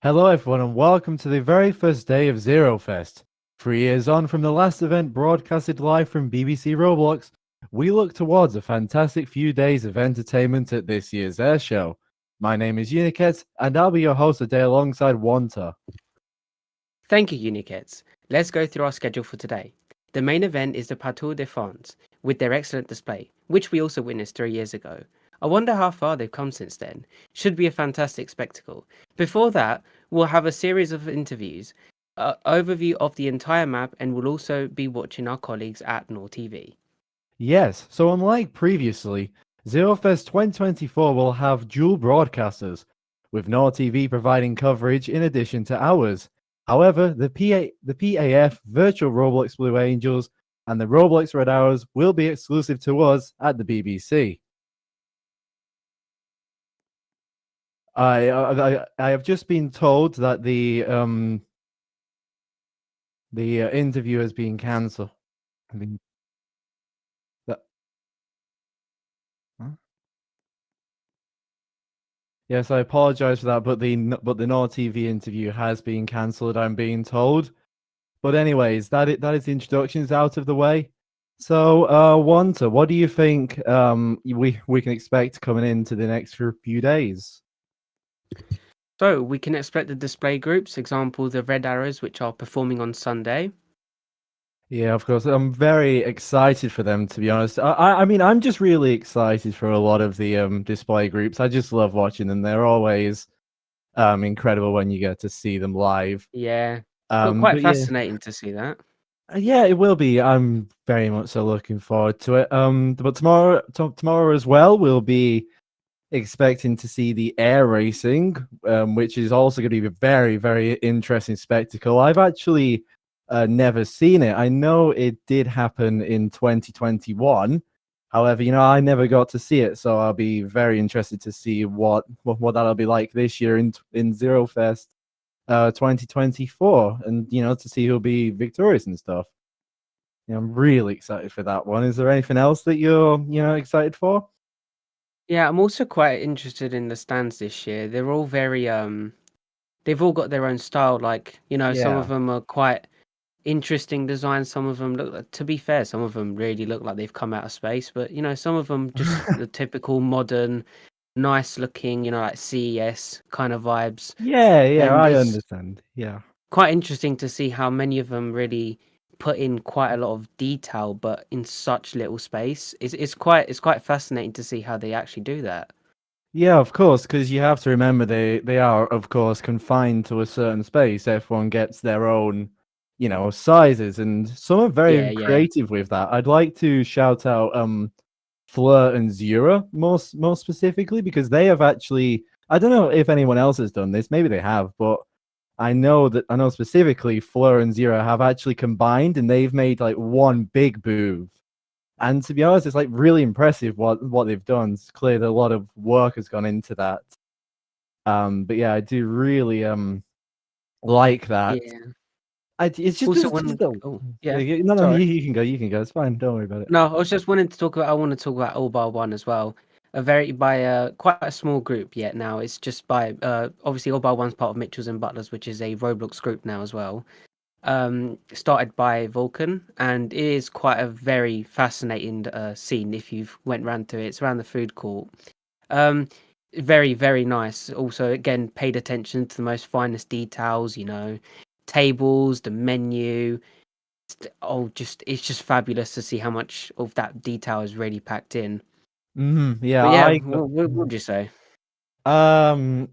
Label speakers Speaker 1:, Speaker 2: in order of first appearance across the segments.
Speaker 1: Hello, everyone, and welcome to the very first day of ZEROfest. 3 years on from the last event broadcasted live from BBC Roblox, we look towards a fantastic few days of entertainment at this year's airshow. My name is Uniqetz, and I'll be your host today alongside Wantuh.
Speaker 2: Thank you, Uniqetz. Let's go through our schedule for today. The main event is the Tour de France, with their excellent display, which we also witnessed 3 years ago. I wonder how far they've come since then. Should be a fantastic spectacle. Before that, we'll have a series of interviews, overview of the entire map, and we'll also be watching our colleagues at Nor TV.
Speaker 1: Yes, so unlike previously, ZEROfest 2024 will have dual broadcasters, with Nor TV providing coverage in addition to ours. However, the PAF Virtual Roblox Blue Angels and the Roblox Red Hours will be exclusive to us at the BBC. I have just been told that the interview has been cancelled. I mean, that, huh? Yes, I apologize for that, but the Nor TV interview has been cancelled, I'm being told. But anyways, that is the introductions out of the way. So, Wantuh, what do you think we can expect coming into the next few days?
Speaker 2: So we can expect the display groups, example the Red Arrows, which are performing on Sunday.
Speaker 1: Yeah, of course. I'm very excited for them, to be honest. I mean, I'm just really excited for a lot of the display groups. I just love watching them. They're always incredible when you get to see them live.
Speaker 2: Yeah, quite
Speaker 1: But yeah,
Speaker 2: fascinating to see that.
Speaker 1: yeah, it will be. I'm very much so looking forward to it. But tomorrow as well, we'll be expecting to see the air racing, which is also going to be a very, very interesting spectacle. I've actually never seen it. I know it did happen in 2021. However, I never got to see it, so I'll be very interested to see what that'll be like this year in ZEROfest 2024, and to see who'll be victorious and stuff. Yeah, I'm really excited for that one. Is there anything else that you're excited for?
Speaker 2: Yeah, I'm also quite interested in the stands this year. They're all very they've all got their own style. Like, some of
Speaker 1: Yeah.
Speaker 2: them are quite interesting designs, some of them to be fair, some of them really look like they've come out of space, but some of them just the typical modern, nice looking, like CES kind of vibes.
Speaker 1: Yeah,
Speaker 2: And
Speaker 1: I
Speaker 2: it's
Speaker 1: understand. Yeah.
Speaker 2: quite interesting to see how many of them really put in quite a lot of detail but in such little space. It's quite fascinating to see how they actually do that.
Speaker 1: Yeah, of course, because you have to remember they are, of course, confined to a certain space. Everyone gets their own, sizes, and some are
Speaker 2: Yeah,
Speaker 1: very
Speaker 2: yeah.
Speaker 1: creative with that. I'd like to shout out Fleur and Zura more specifically because they have actually. I don't know if anyone else has done this. Maybe they have, but I know specifically Fleur and Zura have actually combined, and they've made like one big booth. And to be honest, it's like really impressive what they've done. It's clear that a lot of work has gone into that. But yeah, I do really like that.
Speaker 2: Yeah.
Speaker 1: It's just
Speaker 2: Also
Speaker 1: it's
Speaker 2: when
Speaker 1: just a,
Speaker 2: oh,
Speaker 1: yeah,
Speaker 2: yeah.
Speaker 1: no,
Speaker 2: Sorry.
Speaker 1: you can go, It's fine. Don't worry about it.
Speaker 2: No, I was just wanting to talk about. I want to talk about All Bar One as well. A very by a quite a small group yet now. It's just by obviously All Bar One's part of Mitchells and Butlers, which is a Roblox group now as well. Started by Vulcan, and it is quite a very fascinating scene. If you've went round to it, it's around the food court. Um, very very nice. Also, again, paid attention to the most finest details. Tables, the menu, just it's just fabulous to see how much of that detail is really packed in.
Speaker 1: Yeah,
Speaker 2: But yeah, what would you say?
Speaker 1: I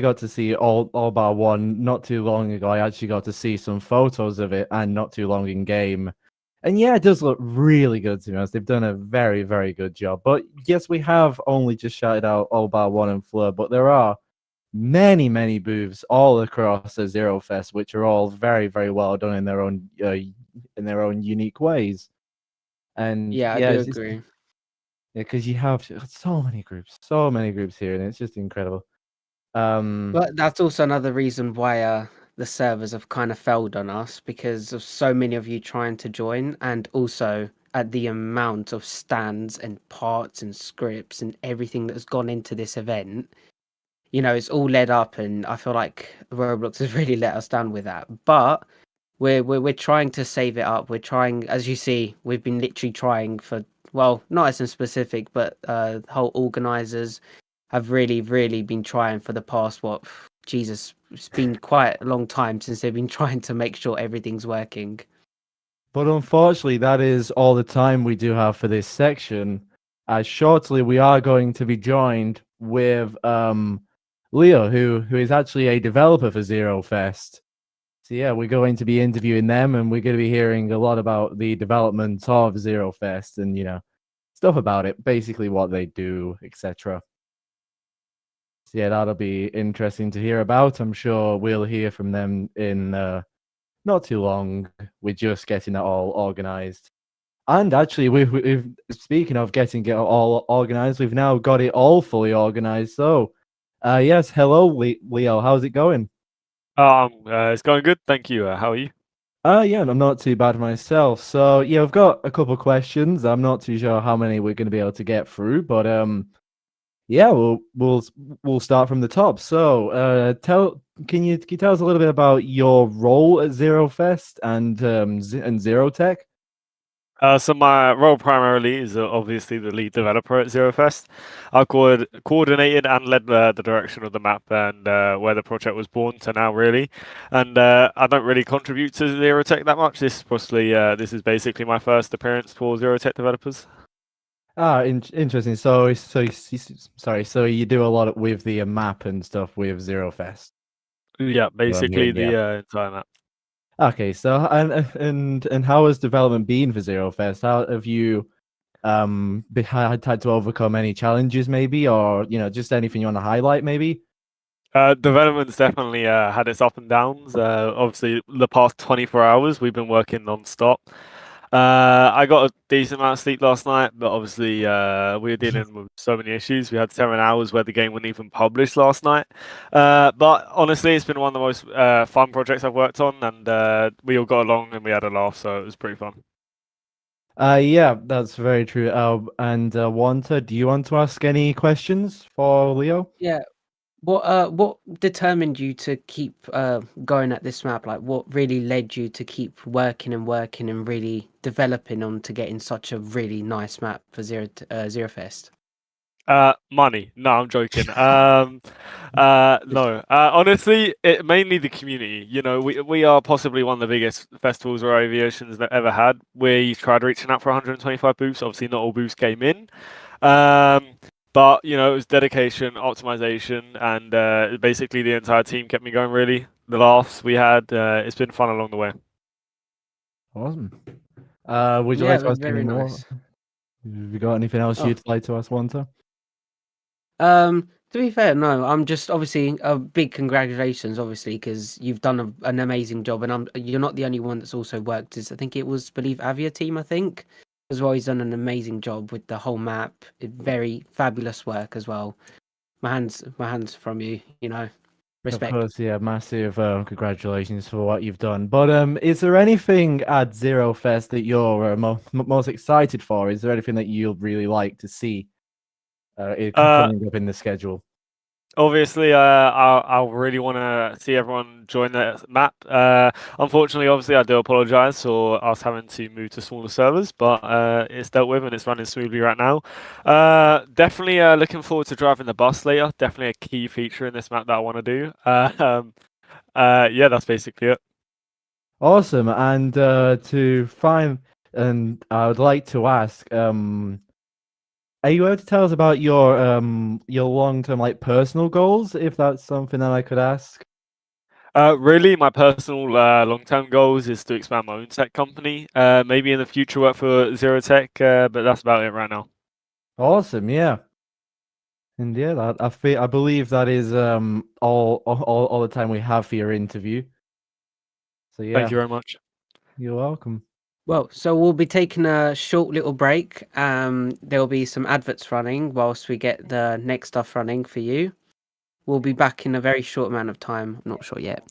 Speaker 1: got to see all bar one not too long ago. I actually got to see some photos of it and not too long in game. And yeah, it does look really good to be honest. They've done a very, very good job. But yes, we have only just shouted out all bar one and Fleur, but there are many, many booths all across the Zero Fest, which are all very, very well done in their own unique ways. And
Speaker 2: Yeah, I
Speaker 1: yeah,
Speaker 2: do
Speaker 1: it's just
Speaker 2: agree.
Speaker 1: because you have so many groups here, and it's just incredible. Um,
Speaker 2: But that's also another reason why the servers have kind of failed on us because of so many of you trying to join, and also at the amount of stands and parts and scripts and everything that's gone into this event. it's all led up, and I feel like Roblox has really let us down with that. But we're trying to save it up. We're trying, as you see, we've been literally trying for, well, not as in specific, but whole organizers have really, really been trying for the past, Jesus, it's been quite a long time since they've been trying to make sure everything's working.
Speaker 1: But unfortunately, that is all the time we do have for this section. As shortly, we are going to be joined with Leo, who is actually a developer for ZEROfest. So yeah, we're going to be interviewing them, and we're going to be hearing a lot about the development of ZEROfest and stuff about it, basically what they do, etc. So yeah, that'll be interesting to hear about. I'm sure we'll hear from them in not too long. We're just getting it all organized. And actually, we've speaking of getting it all organized, we've now got it all fully organized. So, yes, hello, Leo. How's it going?
Speaker 3: It's going good, thank you. How are you?
Speaker 1: Yeah, I'm not too bad myself. So, yeah, we've got a couple of questions. I'm not too sure how many we're going to be able to get through, but yeah, we'll start from the top. So, can you tell us a little bit about your role at ZEROfest and ZeroTech?
Speaker 3: So my role primarily is obviously the lead developer at ZeroFest. I coordinated and led the direction of the map and where the project was born to now, really. And I don't really contribute to ZeroTech that much. This is basically my first appearance for ZeroTech developers.
Speaker 1: Interesting. So you do a lot with the map and stuff with ZeroFest.
Speaker 3: Yeah, basically
Speaker 1: yeah.
Speaker 3: the entire map.
Speaker 1: Okay, so and how has development been for ZeroFest? How have you had to overcome any challenges, maybe, or just anything you want to highlight, maybe?
Speaker 3: Development's definitely had its up and downs. Obviously, the past 24 hours we've been working non-stop. I got a decent amount of sleep last night, but obviously we were dealing with so many issues. We had 7 hours where the game wasn't even published last night. But honestly, it's been one of the most fun projects I've worked on, and we all got along and we had a laugh, so it was pretty fun.
Speaker 1: Yeah, that's very true. And Wantuh, do you want to ask any questions for Leo?
Speaker 2: Yeah. What determined you to keep going at this map? Like, what really led you to keep working and really developing on to getting such a really nice map for ZeroFest?
Speaker 3: Money. No, I'm joking. No. Honestly, mainly the community. We are possibly one of the biggest festivals or aviations that ever had. We tried reaching out for 125 booths. Obviously, not all booths came in. But it was dedication, optimization, and basically the entire team kept me going. Really, the laughs we had. It's been fun along the way.
Speaker 1: Awesome. Would you like to ask any more?
Speaker 2: Nice.
Speaker 1: Have you got anything else you'd like to ask Wantuh?
Speaker 2: To be fair, no. I'm just obviously a big congratulations, obviously, because you've done an amazing job, and you're not the only one that's also worked. I think it was Avia team, I think, as well. He's done an amazing job with the whole map. Very fabulous work as well. My hands from you. Respect.
Speaker 1: Of course, yeah, massive congratulations for what you've done. But is there anything at ZeroFest that you're most excited for? Is there anything that you'd really like to see coming up in the schedule?
Speaker 3: Obviously, I really want to see everyone join the map. Unfortunately, obviously, I do apologize for us having to move to smaller servers, but it's dealt with and it's running smoothly right now. Definitely looking forward to driving the bus later. Definitely a key feature in this map that I want to do. Yeah, that's basically it.
Speaker 1: Awesome. And I would like to ask, are you able to tell us about your long-term personal goals, if that's something that I could ask?
Speaker 3: Really, my personal long-term goals is to expand my own tech company. Maybe in the future work for ZeroTech, but that's about it right now.
Speaker 1: Awesome, yeah. And yeah, I believe that is all the time we have for your interview. So yeah.
Speaker 3: Thank you very much.
Speaker 1: You're welcome.
Speaker 2: Well, so we'll be taking a short little break. There'll be some adverts running whilst we get the next stuff running for you. We'll be back in a very short amount of time. I'm not sure yet.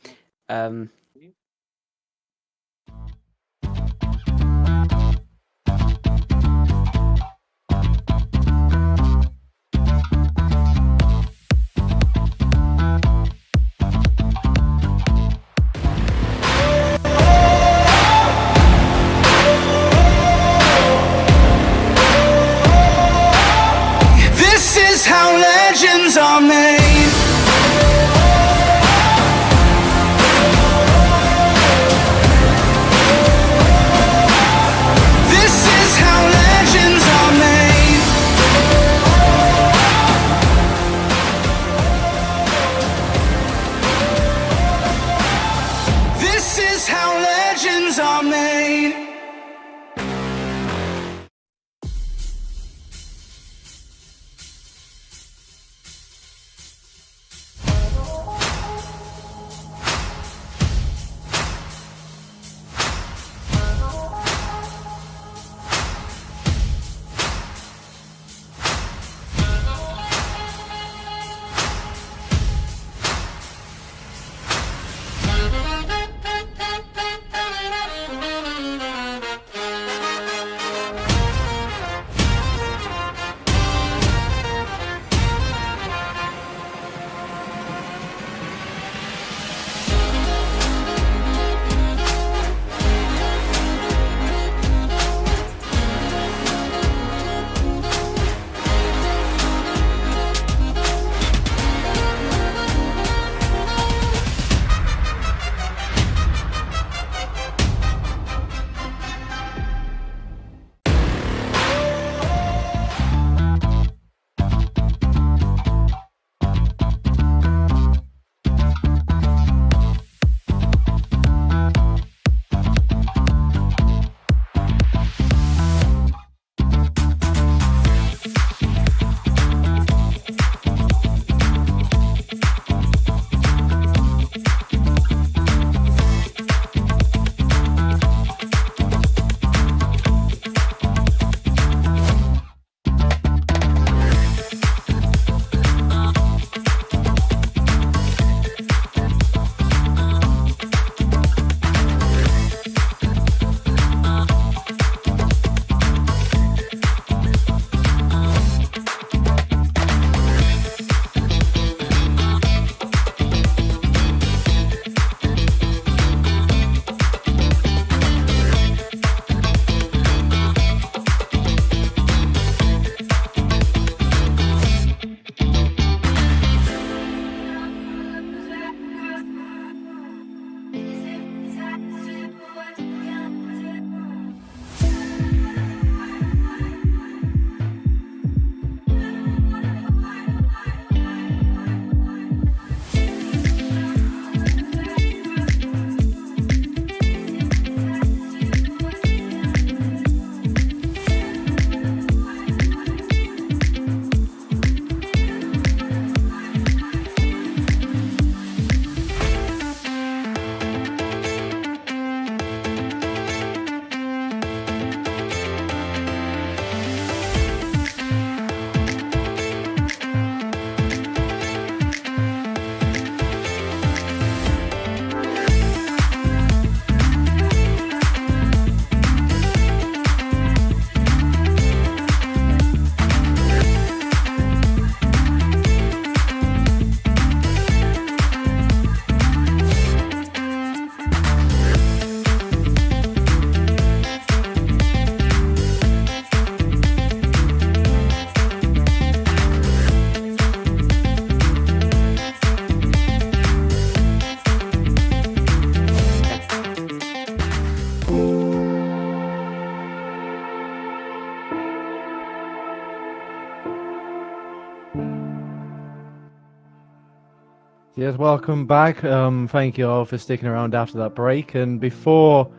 Speaker 1: Yes, welcome back. Thank you all for sticking around after that break. And before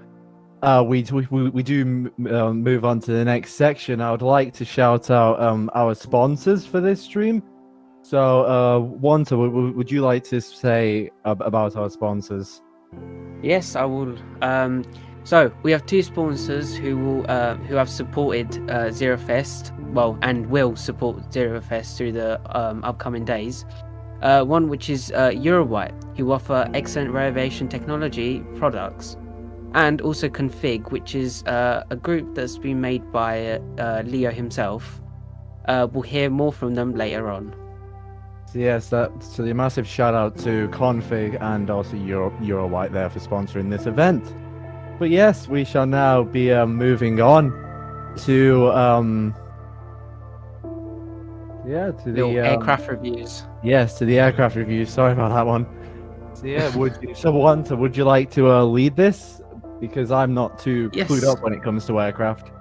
Speaker 1: we do move on to the next section, I would like to shout out our sponsors for this stream. So, Wantuh, would you like to say about our sponsors?
Speaker 2: Yes, I will. So we have two sponsors who have supported ZEROfest, well, and will support ZEROfest through the upcoming days. One which is Eurowhite, who offer excellent reservation technology products, and also Config, which is a group that's been made by Leo himself. We'll hear more from them later on.
Speaker 1: So yes, so the massive shout out to Config and also Eurowhite there for sponsoring this event. But yes, we shall now be moving on to to the
Speaker 2: aircraft reviews.
Speaker 1: Yes, to the aircraft reviews. Sorry about that one. So yeah, would you like to lead this? Because I'm not too clued up when it comes to aircraft.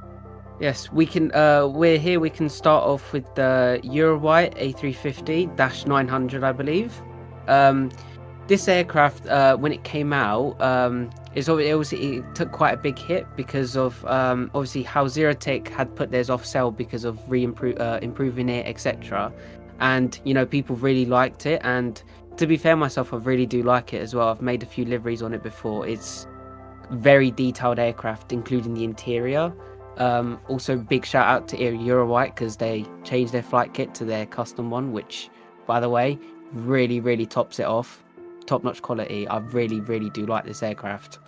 Speaker 2: Yes, we can. We're here. We can start off with the Eurowhite A350-900, I believe. This aircraft, when it came out, it took quite a big hit because of obviously how Zerotech had put theirs off sale because of improving it, etc. And people really liked it. And to be fair, myself, I really do like it as well. I've made a few liveries on it before. It's very detailed aircraft, including the interior. Also, big shout out to Eurowhite because they changed their flight kit to their custom one, which, by the way, really tops it off. Top-notch quality. I really do like this aircraft.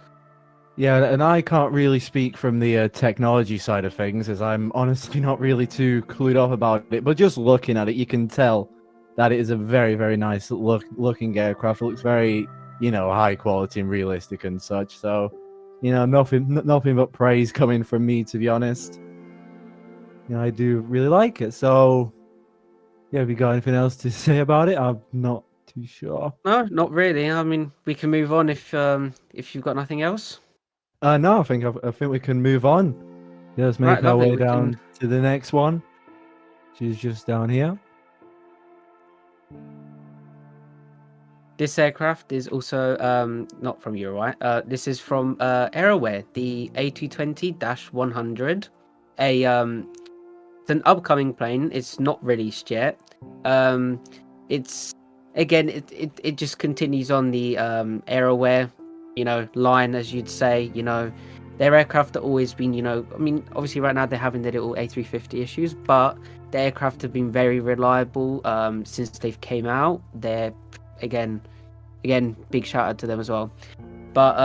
Speaker 1: Yeah, and I can't really speak from the technology side of things, as I'm honestly not really too clued up about it. But just looking at it, you can tell that it is a very nice looking aircraft. It looks very, high quality and realistic and such. So, nothing but praise coming from me, to be honest. I do really like it. So, yeah, have you got anything else to say about it? I'm not too sure.
Speaker 2: No, not really. I mean, we can move on if you've got nothing else.
Speaker 1: No, I think we can move on. Let's make our way down to the next one, which is just down here.
Speaker 2: This aircraft is also not from Eurowhite. This is from Aeroware, the A220-100. It's an upcoming plane. It's not released yet. It's again, it just continues on the Aeroware, line, as you'd say. Their aircraft have always been, I mean, obviously right now they're having their little A350 issues, but the aircraft have been very reliable since they've came out. They're again, big shout out to them as well. But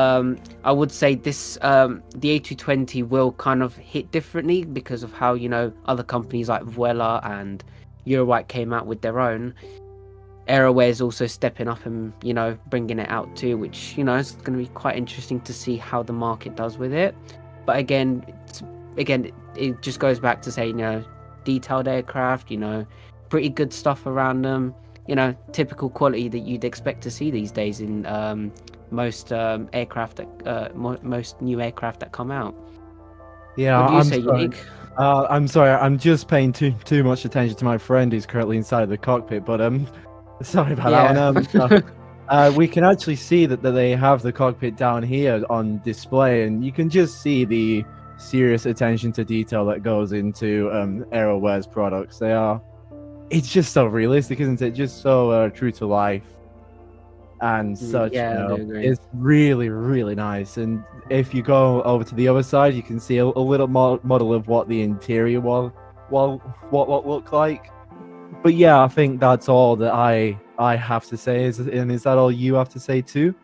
Speaker 2: I would say this, the A220 will kind of hit differently because of how, other companies like Vuela and Eurowhite came out with their own. Aeroware is also stepping up and, bringing it out too, which, is going to be quite interesting to see how the market does with it. But again, it just goes back to say, detailed aircraft, pretty good stuff around them, typical quality that you'd expect to see these days in most aircraft, most new aircraft that come out.
Speaker 1: Yeah,
Speaker 2: what do you say, Unique?
Speaker 1: I'm sorry, I'm just paying too much attention to my friend who's currently inside the cockpit, but sorry about that one. We can actually see that they have the cockpit down here on display, and you can just see the serious attention to detail that goes into Aeroware's products. It's just so realistic, isn't it? Just so true to life and such.
Speaker 2: Yeah, I do agree.
Speaker 1: It's really nice. And if you go over to the other side, you can see a little model of what the interior what looked like. But yeah, I think that's all that I have to say. Is that all you have to say too?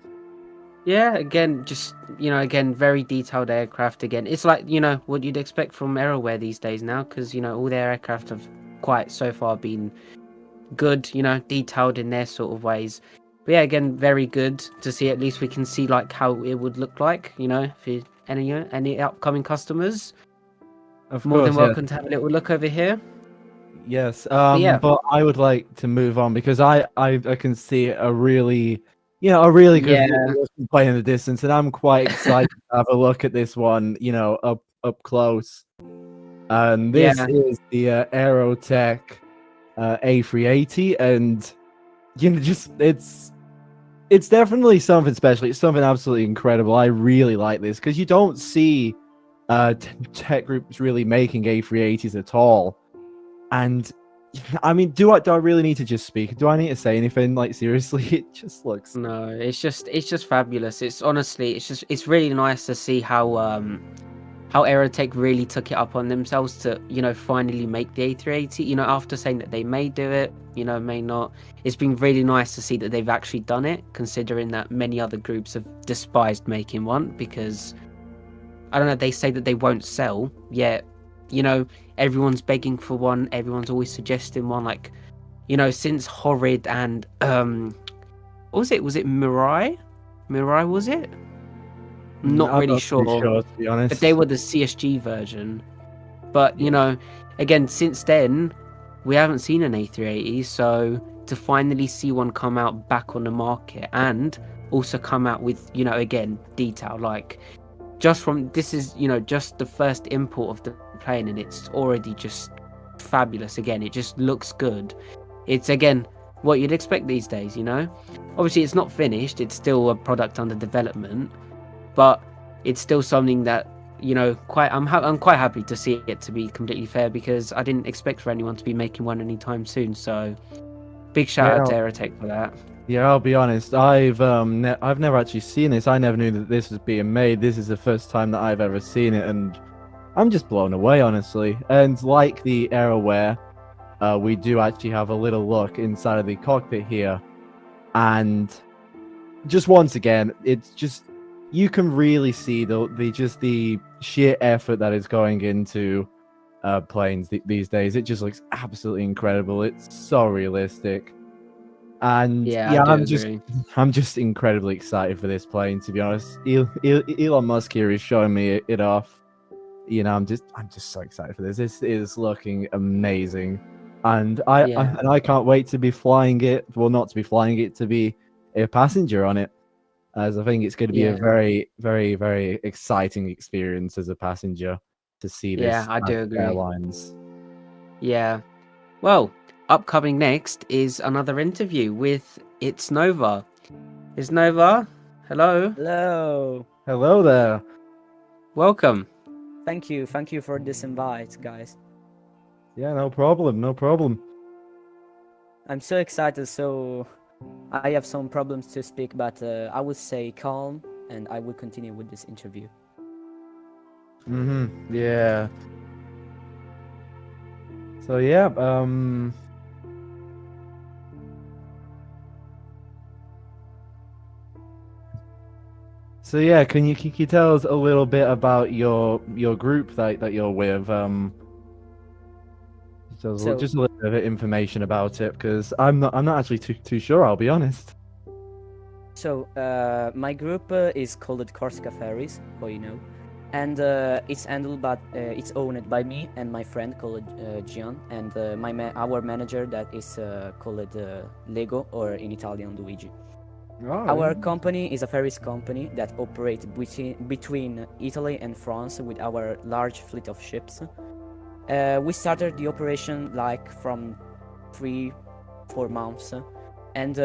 Speaker 2: Yeah, again, just very detailed aircraft. Again, it's like what you'd expect from Aeroware these days now, because all their aircraft have quite so far been good, detailed in their sort of ways. But yeah, again, very good to see. At least we can see like how it would look like, for any upcoming customers. More than welcome to have a little look over here.
Speaker 1: Yes, but I would like to move on because I can see a really good plane in the distance, and I'm quite excited to have a look at this one, up close. And this is the Aerotech A380, and it's definitely something special. It's something absolutely incredible. I really like this because you don't see tech groups really making A380s at all. And I mean, do I really need to just speak? Do I need to say anything? Like seriously, it just looks.
Speaker 2: No, it's just fabulous. It's honestly, it's really nice to see how Aerotech really took it up on themselves to, finally make the A380. After saying that they may do it, may not. It's been really nice to see that they've actually done it, considering that many other groups have despised making one because, I don't know, they say that they won't sell, yet, everyone's begging for one, everyone's always suggesting one, like, since Horrid and, what was it? Was it Mirai? Mirai, was it? Not
Speaker 1: I'm
Speaker 2: really
Speaker 1: not too
Speaker 2: sure.
Speaker 1: sure, to be honest.
Speaker 2: But they were the CSG version. But, again, since then, we haven't seen an A380, so to finally see one come out back on the market and also come out with, again, detail, like, this is, just the first import of the plane, and it's already just fabulous. Again, it just looks good. It's, again, what you'd expect these days, Obviously, it's not finished. It's still a product under development, but it's still something that, I'm quite happy to see it, to be completely fair, because I didn't expect for anyone to be making one anytime soon. So big shout out to Aerotech for that.
Speaker 1: Yeah, I'll be honest. I've never actually seen this. I never knew that this was being made. This is the first time that I've ever seen it, and I'm just blown away, honestly. And like the Aeroware, we do actually have a little look inside of the cockpit here, and just once again, it's just you can really see the sheer effort that is going into planes these days. It just looks absolutely incredible. It's so realistic. And
Speaker 2: Yeah, I do agree.
Speaker 1: I'm just incredibly excited for this plane, to be honest. Elon Musk here is showing me it off. I'm just so excited for this. This is looking amazing, and I can't wait to be flying it. Well, not to be flying it, to be a passenger on it, as I think it's going to be a very, very, very exciting experience as a passenger to see this.
Speaker 2: Yeah, I do agree.
Speaker 1: Airlines.
Speaker 2: Yeah. Well, upcoming next is another interview with It's Nova. It's Nova. Hello.
Speaker 4: Hello.
Speaker 1: Hello there.
Speaker 2: Welcome.
Speaker 4: Thank you for this invite, guys.
Speaker 1: Yeah, no problem.
Speaker 4: I'm so excited. So I have some problems to speak, but I will stay calm and I will continue with this interview.
Speaker 1: Yeah. So yeah, So yeah, can you tell us a little bit about your group that you're with? Just a little bit of information about it, because I'm not actually too sure. I'll be honest.
Speaker 4: So my group is called Corscia Ferries, and it's handled by it's owned by me and my friend called Gian, and our manager that is called Lego, or in Italian Luigi. Our company is a ferries company that operates between Italy and France with our large fleet of ships. We started the operation from 3-4 months, and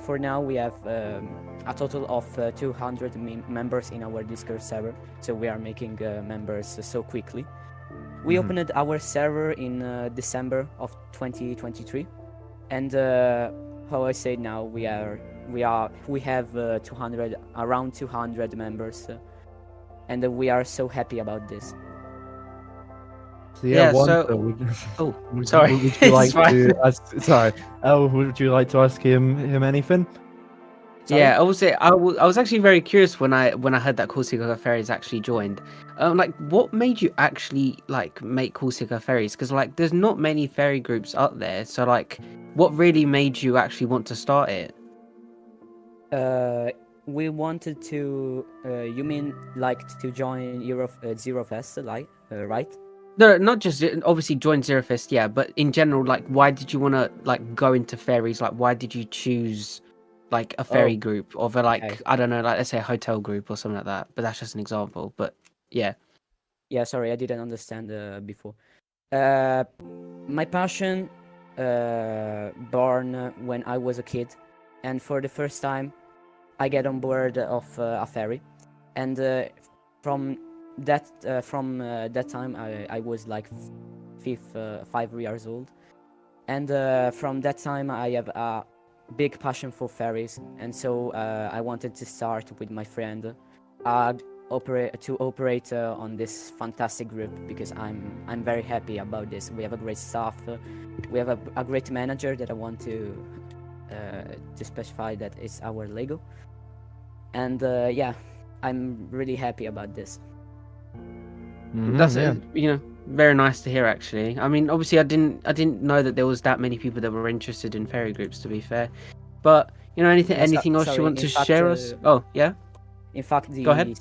Speaker 4: for now we have a total of 200 members in our Discord server. So we are making members so quickly. We opened our server in December of 2023, and how I say now, we have around 200 members, and we are so happy about this.
Speaker 1: So yeah,
Speaker 2: sorry.
Speaker 1: Would you like to ask? Sorry. Would you like to ask him anything?
Speaker 4: Sorry?
Speaker 2: Yeah, I was actually very curious when I heard that Corscia Ferries actually joined. What made you actually make Corscia Ferries? Because there's not many ferry groups out there. So what really made you actually want to start it?
Speaker 4: We wanted to. You mean to join ZEROfest, right?
Speaker 2: No, not just obviously join ZEROfest, yeah, but in general, why did you want to go into ferries? Why did you choose a ferry group over
Speaker 4: Okay.
Speaker 2: I don't know, let's say a hotel group or something like that? But that's just an example. But yeah.
Speaker 4: Yeah, sorry, I didn't understand before. My passion born when I was a kid and for the first time, I get on board of a ferry, and from that time I was like 5 years old, and from that time I have a big passion for ferries, and so I wanted to start with my friend operate on this fantastic group, because I'm very happy about this. We have a great staff, we have a great manager that I want to specify that is our Lego, and yeah, I'm really happy about this.
Speaker 2: That's very nice to hear. Actually, I mean, obviously, I didn't know that there was that many people that were interested in ferry groups. To be fair, but anything else you want to share us? Oh yeah.
Speaker 4: In fact,
Speaker 2: Go ahead.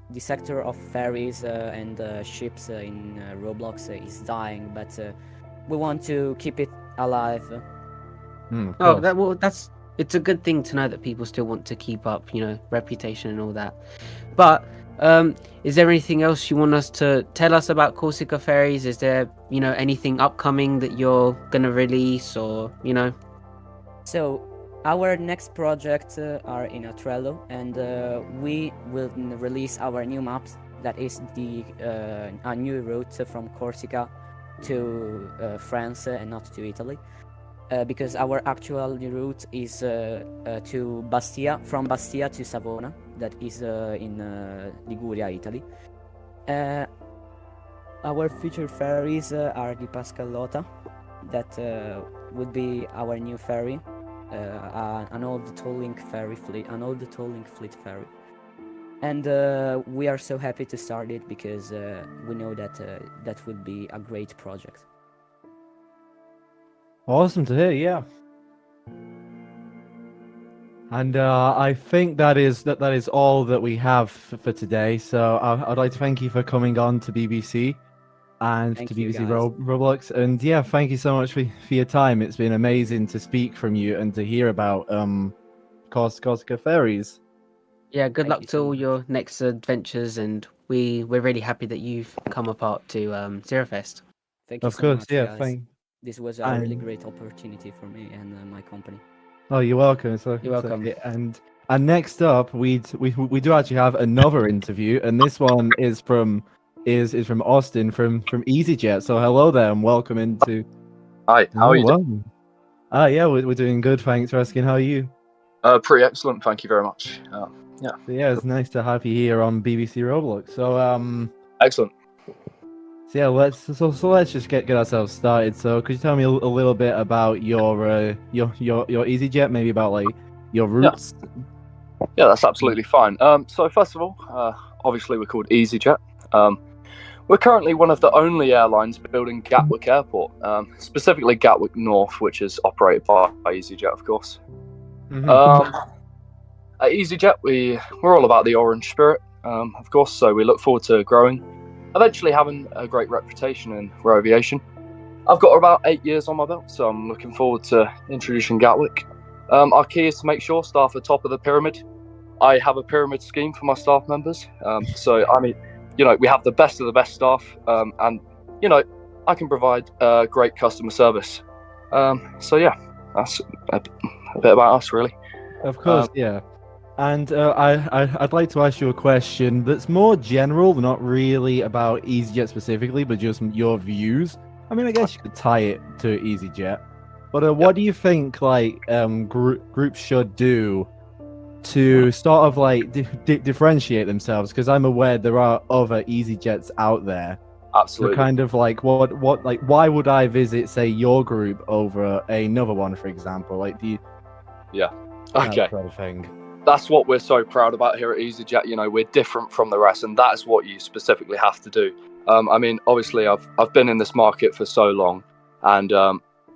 Speaker 4: the sector of ferries and ships in Roblox is dying, but we want to keep it alive.
Speaker 2: It's a good thing to know that people still want to keep up, reputation and all that. But is there anything else you want us to tell us about Corsica Ferries? Is there, anything upcoming that you're gonna release, or
Speaker 4: So our next projects are in a Trello, and we will release our new maps. That is a new route from Corsica to France and not to Italy, because our actual route is to Bastia, from Bastia to Savona, that is in Liguria, Italy. Our future ferries are the Pascalota, that would be our new ferry, an old tolling fleet ferry, and we are so happy to start it, because we know that that will be a great project.
Speaker 1: Awesome to hear, yeah. And I think that is all that we have for today. So I'd like to thank you for coming on to BBC and
Speaker 4: Thank
Speaker 1: to
Speaker 4: you,
Speaker 1: BBC
Speaker 4: guys.
Speaker 1: Roblox. And yeah, thank you so much for your time. It's been amazing to speak from you and to hear about Corsica Ferries.
Speaker 2: Yeah, good
Speaker 4: Thank
Speaker 2: luck
Speaker 4: you
Speaker 2: to
Speaker 4: so
Speaker 2: all
Speaker 4: much.
Speaker 2: your next adventures, and we're really happy that you've come apart to ZEROfest.
Speaker 4: Thank you
Speaker 1: Of
Speaker 4: so
Speaker 1: course,
Speaker 4: much,
Speaker 1: yeah.
Speaker 4: guys. This was a really
Speaker 1: and-
Speaker 4: great opportunity for me and my company.
Speaker 1: Oh, you're welcome.
Speaker 2: You're welcome.
Speaker 1: Okay. And next up, we do actually have another interview, and this one is from Austin from Easyjet. So hello there, and welcome into.
Speaker 5: Hi, how are you doing?
Speaker 1: Welcome. Yeah, we're doing good. Thanks for asking. How are you?
Speaker 5: Pretty excellent, thank you very much.
Speaker 1: So, yeah, it's nice to have you here on BBC Roblox. So
Speaker 5: Excellent.
Speaker 1: So yeah, let's just get ourselves started. So could you tell me a little bit about your Easyjet, maybe about like your routes?
Speaker 5: Yeah, that's absolutely fine. So first of all, obviously we're called Easyjet. We're currently one of the only airlines building Gatwick Airport, specifically Gatwick North, which is operated by Easyjet, of course. At Easyjet, we're all about the orange spirit, of course. So we look forward to growing, eventually having a great reputation in aviation. I've got about 8 years on my belt, so I'm looking forward to introducing Gatwick. Our key is to make sure staff are top of the pyramid. I have a pyramid scheme for my staff members. So, I mean, we have the best of the best staff, and, I can provide great customer service. So, yeah, that's a bit about us, really.
Speaker 1: Of course, yeah. And I'd like to ask you a question that's more general, not really about EasyJet specifically, but just your views. I mean, I guess you could tie it to EasyJet. But what do you think groups should do to sort of like differentiate themselves? Because I'm aware there are other EasyJets out there.
Speaker 5: Absolutely.
Speaker 1: So kind of like why would I visit, say, your group over another one, for example? Like
Speaker 5: Okay.
Speaker 1: that sort of thing.
Speaker 5: That's what we're so proud about here at Easyjet. We're different from the rest, and that is what you specifically have to do. I mean, obviously, I've been in this market for so long, and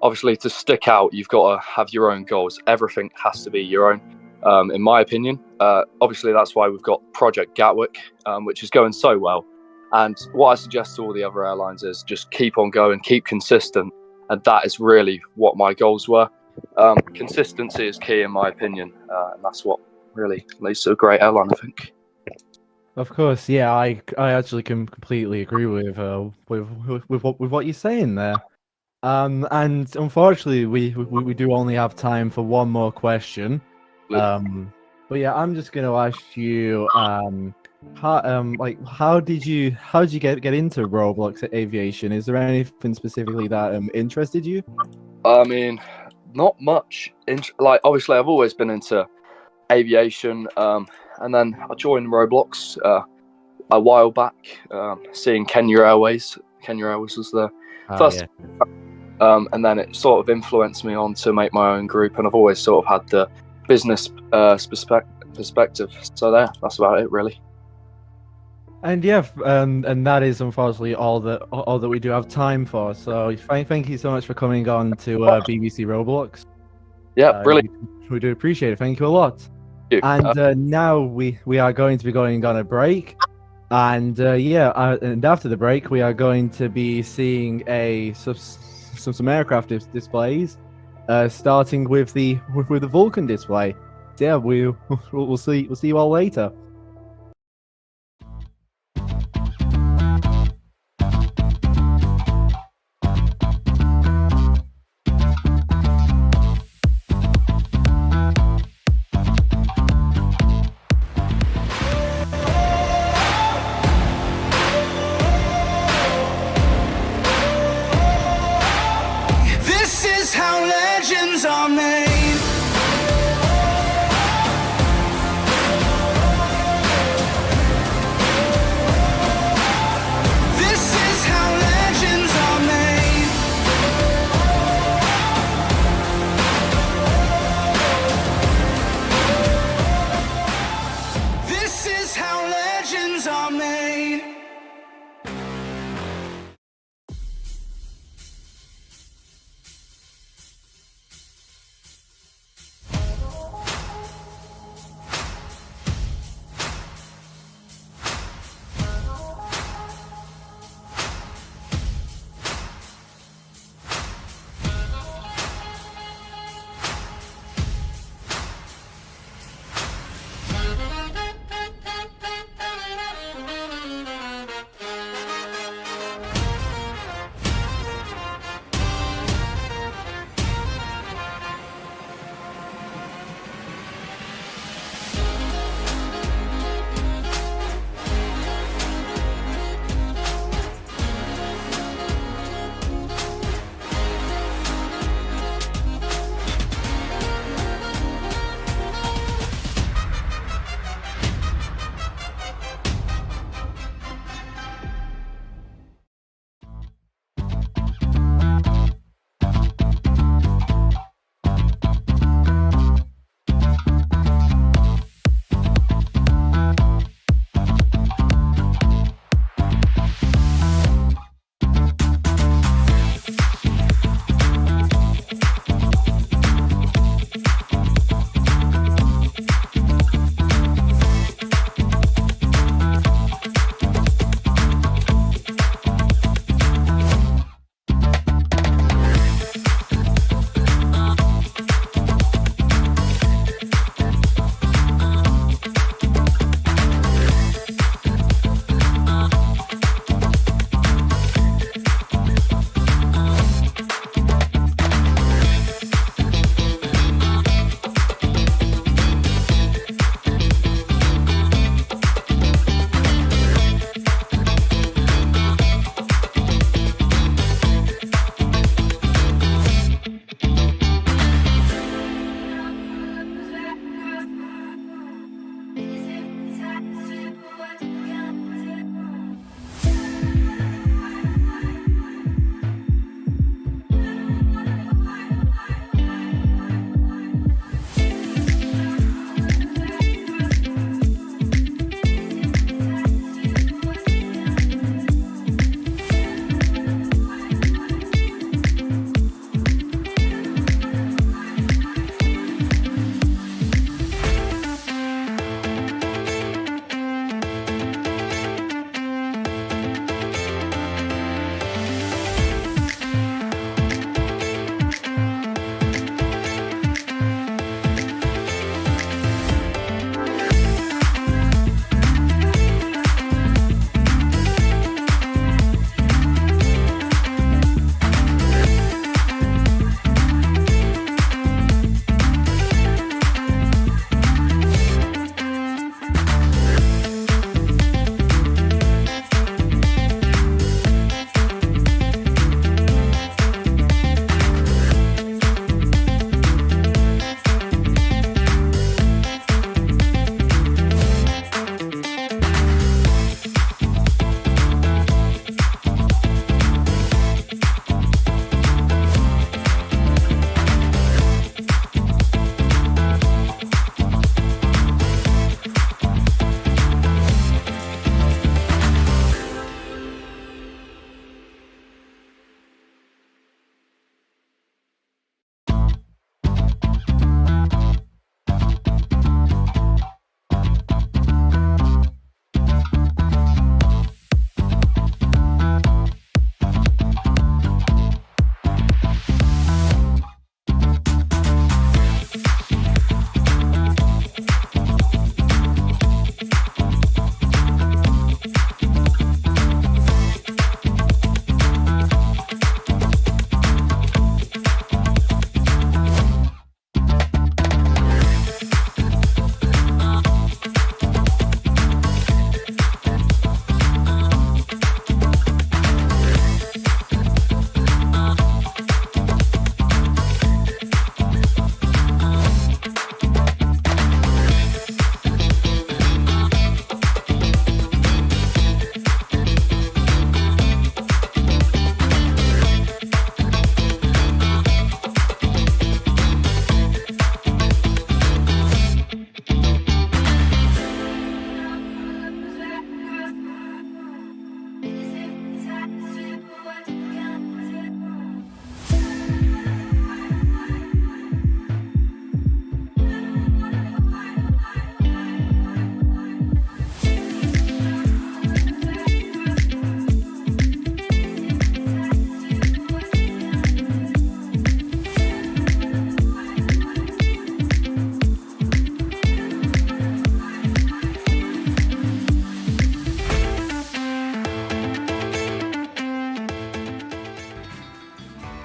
Speaker 5: obviously, to stick out, you've got to have your own goals. Everything has to be your own, in my opinion. Obviously, that's why we've got Project Gatwick, which is going so well. And what I suggest to all the other airlines is just keep on going, keep consistent, and that is really what my goals were. Consistency is key, in my opinion, and that's what really leads to a great airline, I think.
Speaker 1: Of course, yeah, I actually can completely agree with what you're saying there. And unfortunately, we do only have time for one more question. But yeah, I'm just gonna ask you, how did you get into Roblox aviation? Is there anything specifically that interested you?
Speaker 5: I mean, not much. Like, obviously, I've always been into aviation, and then I joined Roblox a while back, seeing Kenya Airways. Kenya Airways was the first, and then it sort of influenced me on to make my own group, and I've always sort of had the business perspective. So that's about it, really.
Speaker 1: And yeah, and that is unfortunately all that we do have time for. So thank you so much for coming on to BBC Roblox.
Speaker 5: Yeah, brilliant.
Speaker 1: We do appreciate it. Thank you a lot.
Speaker 5: Thank you.
Speaker 1: And now we are going to be going on a break, and and after the break we are going to be seeing some aircraft displays, starting with the Vulcan display. So yeah, we'll see you all later.
Speaker 6: This is how legends are made.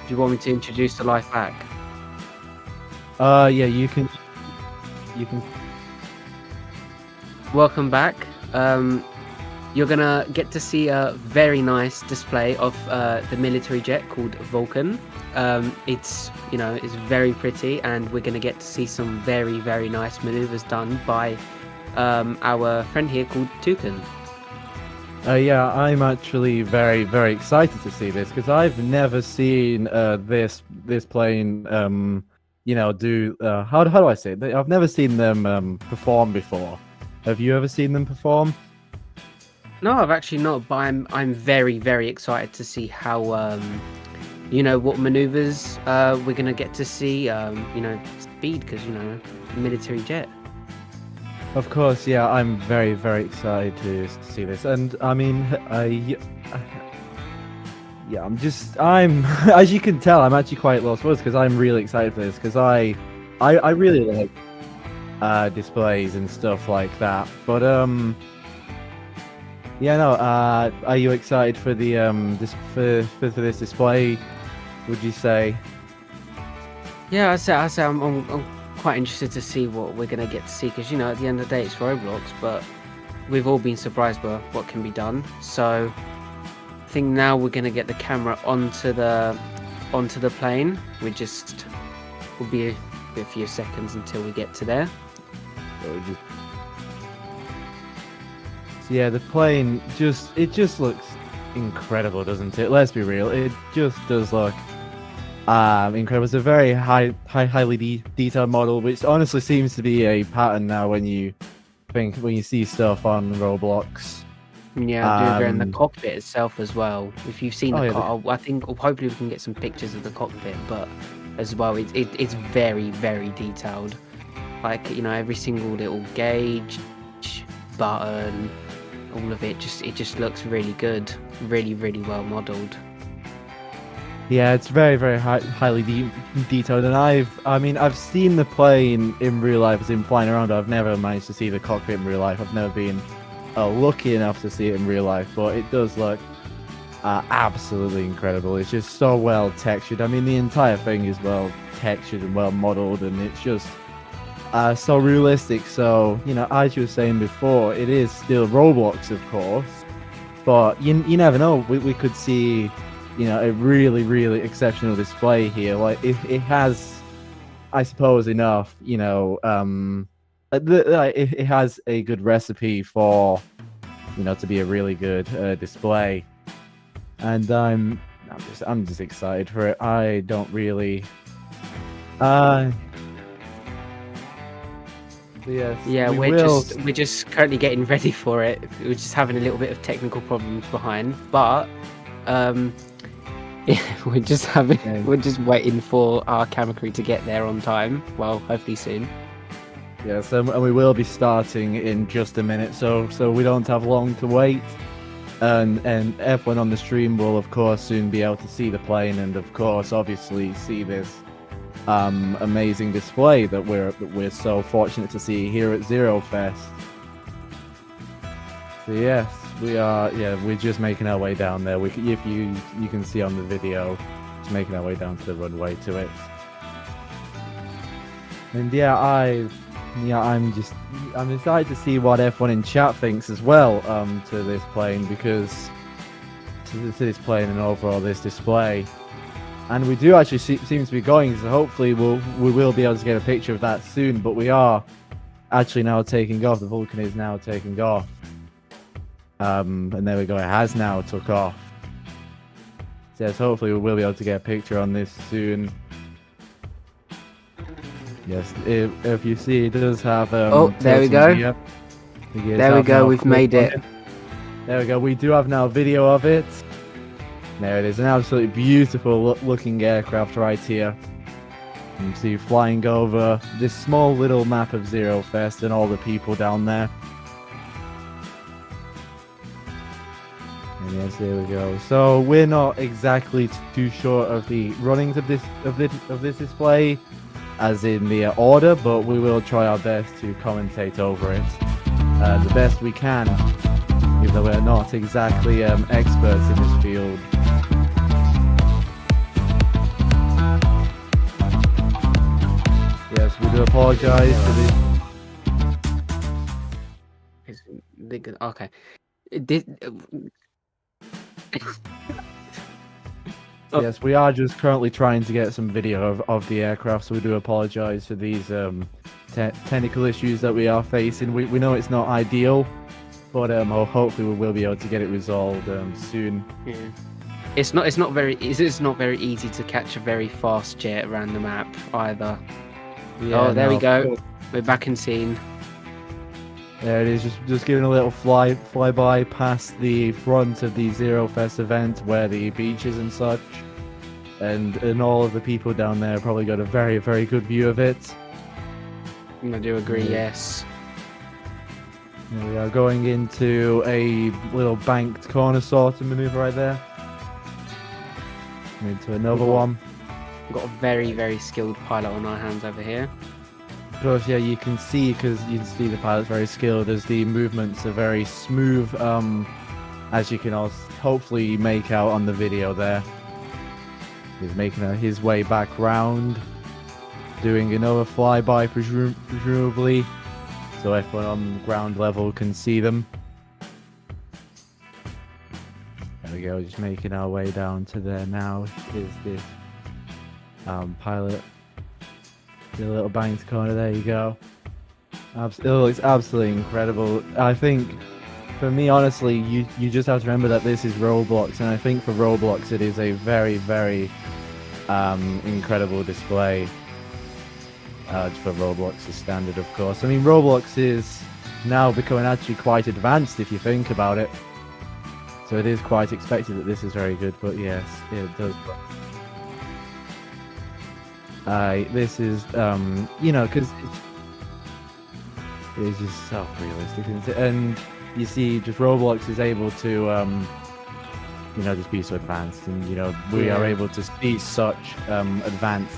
Speaker 2: Do you want me to introduce the life back?
Speaker 1: Yeah, you can.
Speaker 2: Welcome back. You're gonna get to see a very nice display of the military jet called Vulcan. It's it's very pretty, and we're gonna get to see some very, very nice maneuvers done by our friend here called Toucan.
Speaker 1: Yeah, I'm actually very, very excited to see this because I've never seen this plane. Do how do I say it? I've never seen them perform before. Have you ever seen them perform?
Speaker 2: No, I've actually not, but I'm very, very excited to see how what maneuvers we're gonna get to see. Speed, because military jet.
Speaker 1: Of course, yeah, I'm very, very excited to see this, and I mean, I'm as you can tell, I'm actually quite lost words because I'm really excited for this because I really like displays and stuff like that. But are you excited for the for this display? Would you say?
Speaker 2: Yeah, I say I'm quite interested to see what we're gonna get to see because at the end of the day it's Roblox, but we've all been surprised by what can be done. So I think now we're gonna get the camera onto the plane. Will be a few seconds until we get to there.
Speaker 1: Yeah, the plane it just looks incredible, doesn't it? Let's be real, it just does look incredible. It's a very highly detailed model, which honestly seems to be a pattern now when you see stuff on Roblox.
Speaker 2: Yeah, and the cockpit itself as well. If you've seen I think hopefully we can get some pictures of the cockpit, but as well, it's very, very detailed. Like every single little gauge, button, all of it just looks really good, really, really well modeled.
Speaker 1: Yeah, it's very, very highly detailed, and I've seen the plane in real life as in flying around. I've never managed to see the cockpit in real life. I've never been lucky enough to see it in real life, but it does look absolutely incredible. It's just so well textured. I mean, the entire thing is well textured and well modeled, and it's just so realistic. So as you were saying before, it is still Roblox, of course, but you never know. We could see a really, really exceptional display here. Like it has, I suppose, enough. It has a good recipe for to be a really good display, and I'm just excited for it. I don't really yes,
Speaker 2: yeah, we're just currently getting ready for it. We're just having a little bit of technical problems behind, but yeah, we're just waiting for our camera crew to get there on time. Well, hopefully soon.
Speaker 1: Yes, and we will be starting in just a minute, so we don't have long to wait. And everyone on the stream will, of course, soon be able to see the plane, and of course, obviously, see this amazing display that we're so fortunate to see here at ZEROfest. So yes, we are. Yeah, we're just making our way down there. If you can see on the video, just making our way down to the runway to it. And yeah, I'm excited to see what everyone in chat thinks as well to this plane, because to this plane and overall this display. And we do actually seem to be going, so hopefully we will be able to get a picture of that soon. But we are actually now taking off. The Vulcan is now taking off. And there we go. It has now took off. So yes, hopefully we will be able to get a picture on this soon. Yes, if you see, it does have.
Speaker 2: There we go. There we go. We've made it.
Speaker 1: There we go. We do have now video of it. There it is, an absolutely beautiful looking aircraft right here. You can see flying over this small little map of ZEROfest and all the people down there. And yes, there we go. So we're not exactly too sure of the runnings of this display, as in the order, but we will try our best to commentate over it the best we can, even though we're not exactly experts in this field. apologise for this.
Speaker 2: Okay. This, Oh.
Speaker 1: Yes, we are just currently trying to get some video of the aircraft, so we do apologise for these technical issues that we are facing. We know it's not ideal, but hopefully we will be able to get it resolved soon.
Speaker 2: yeah. It's not very easy to catch a very fast jet around the map either.
Speaker 1: Yeah,
Speaker 2: there we
Speaker 1: no,
Speaker 2: go. We're back in scene.
Speaker 1: There it is, just giving a little flyby past the front of the ZEROfest event where the beach is and such. And all of the people down there probably got a very, very good view of it.
Speaker 2: I do agree, yes.
Speaker 1: Here we are going into a little banked corner sort of maneuver right there. Into another one.
Speaker 2: We've got a very, very skilled pilot on our hands over here.
Speaker 1: Of course, yeah, you can see, because you can see the pilot's very skilled, as the movements are very smooth, as you can also hopefully make out on the video there. He's making his way back round, doing another flyby, presumably, so everyone on ground level can see them. There we go, just making our way down to there now. Is this pilot? The little banked corner, there you go. It looks absolutely incredible. I think, for me, honestly, you just have to remember that this is Roblox, and I think for Roblox it is a very, very incredible display. For Roblox's standard, of course. I mean, Roblox is now becoming actually quite advanced if you think about it. So it is quite expected that this is very good, but yes, it does. This is, because it's just so realistic, isn't it? And you see, just Roblox is able to, just be so advanced, and we are able to see such advanced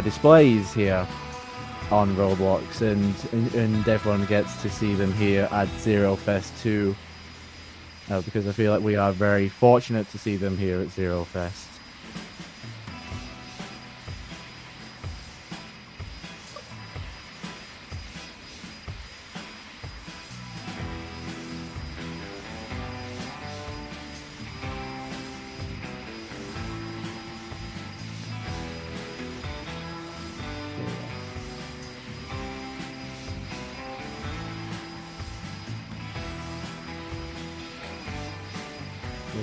Speaker 1: displays here on Roblox, and everyone gets to see them here at ZEROfest too, because I feel like we are very fortunate to see them here at ZEROfest.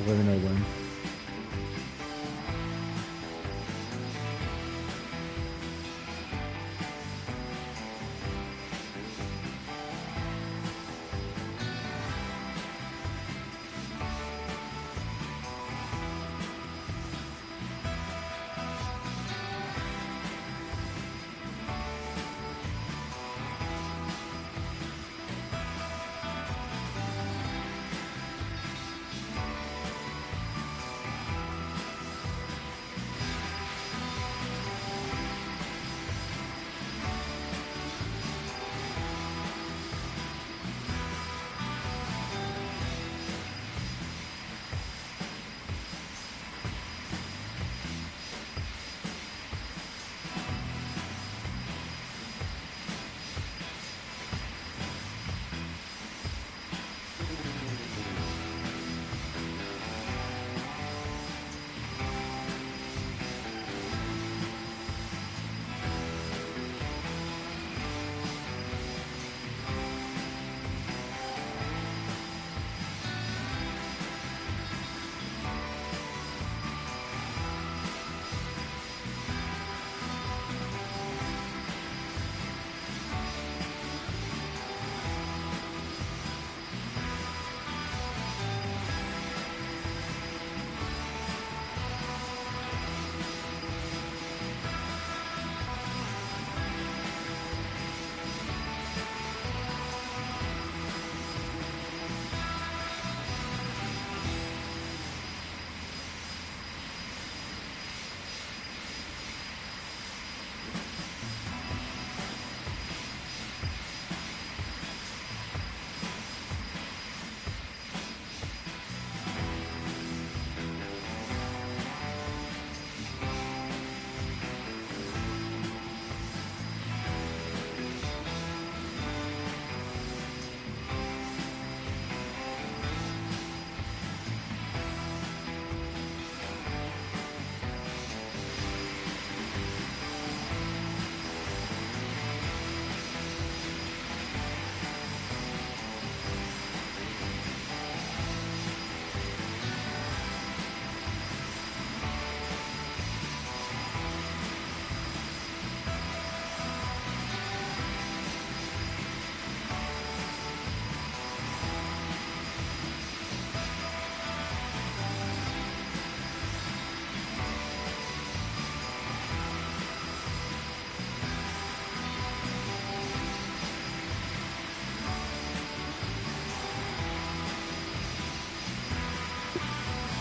Speaker 1: We'll let me know when.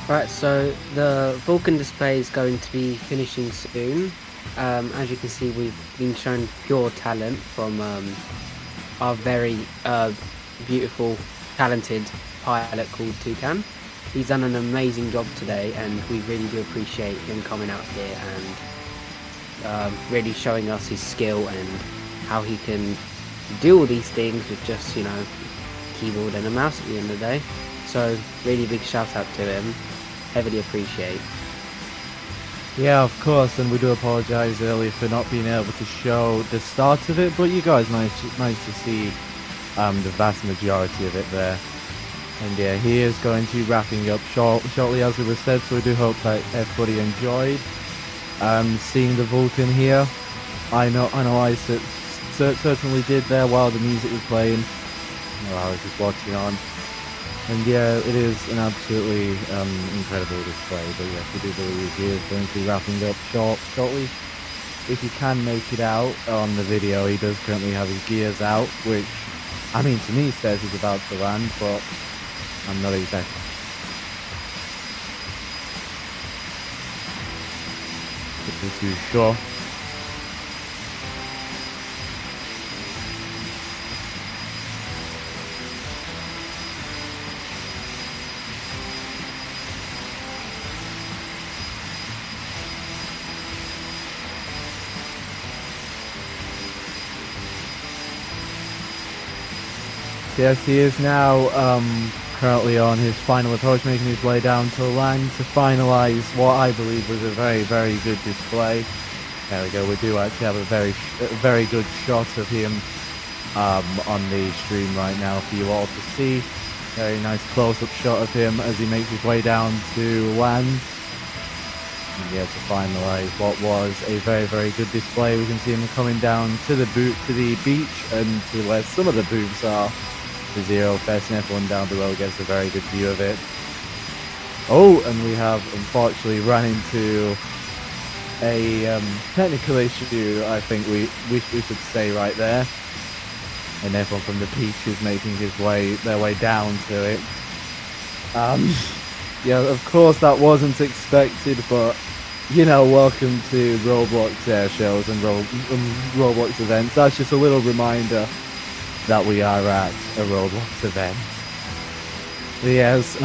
Speaker 2: Right, so the Vulcan display is going to be finishing soon. As you can see, we've been shown pure talent from our very beautiful, talented pilot called Toucan. He's done an amazing job today, and we really do appreciate him coming out here and really showing us his skill and how he can do all these things with just, you know, keyboard and a mouse at the end of the day. So really big shout out to him. Heavily appreciate.
Speaker 1: Yeah, of course, and we do apologise earlier for not being able to show the start of it, but you guys managed to see the vast majority of it there. And yeah, he is going to be wrapping up shortly, as it was said, so we do hope that everybody enjoyed seeing the Vulcan here. I know I certainly did there while the music was playing, while I was just watching on. And yeah, it is an absolutely incredible display, but yes, we do believe he is going to be wrapping up shortly. If you can make it out on the video, he does currently have his gears out, which, I mean, to me says he's about to land, but I'm not exactly too sure. Yes, he is now currently on his final approach, making his way down to land to finalise what I believe was a very, very good display. There we go. We do actually have a very good shot of him on the stream right now for you all to see. Very nice close-up shot of him as he makes his way down to land. And yeah, to finalise what was a very, very good display. We can see him coming down to the beach and to where some of the booths are. The ZEROfest, and everyone down below gets a very good view of it. Oh, and we have unfortunately run into a technical issue, I think we should say right there. And everyone from the beach is making their way down to it. Yeah, of course that wasn't expected, but you know, welcome to Roblox air shows and Roblox events. That's just a little reminder that we are at a Roblox event. Yes,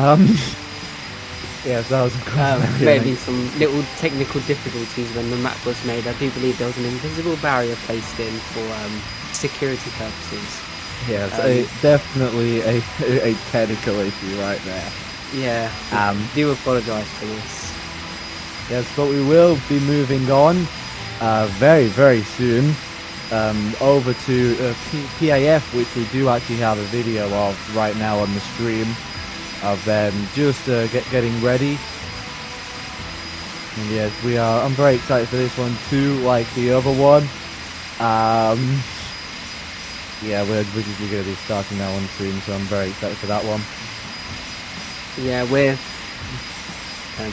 Speaker 1: yes, that was
Speaker 2: Maybe some little technical difficulties when the map was made. I do believe there was an invisible barrier placed in for security purposes.
Speaker 1: Yes, definitely a technical issue right there.
Speaker 2: Yeah, do apologise for this.
Speaker 1: Yes, but we will be moving on very, very soon. Over to PAF, which we do actually have a video of right now on the stream of them just getting ready. And yes, I'm very excited for this one too, like the other one. Yeah, we're going to be starting that one soon, so I'm very excited for that one.
Speaker 2: Yeah, we're...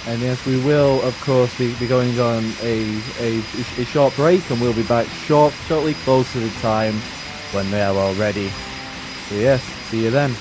Speaker 1: And yes, we will, of course, be going on a short break, and we'll be back shortly, close to the time when they are all ready. So yes, see you then.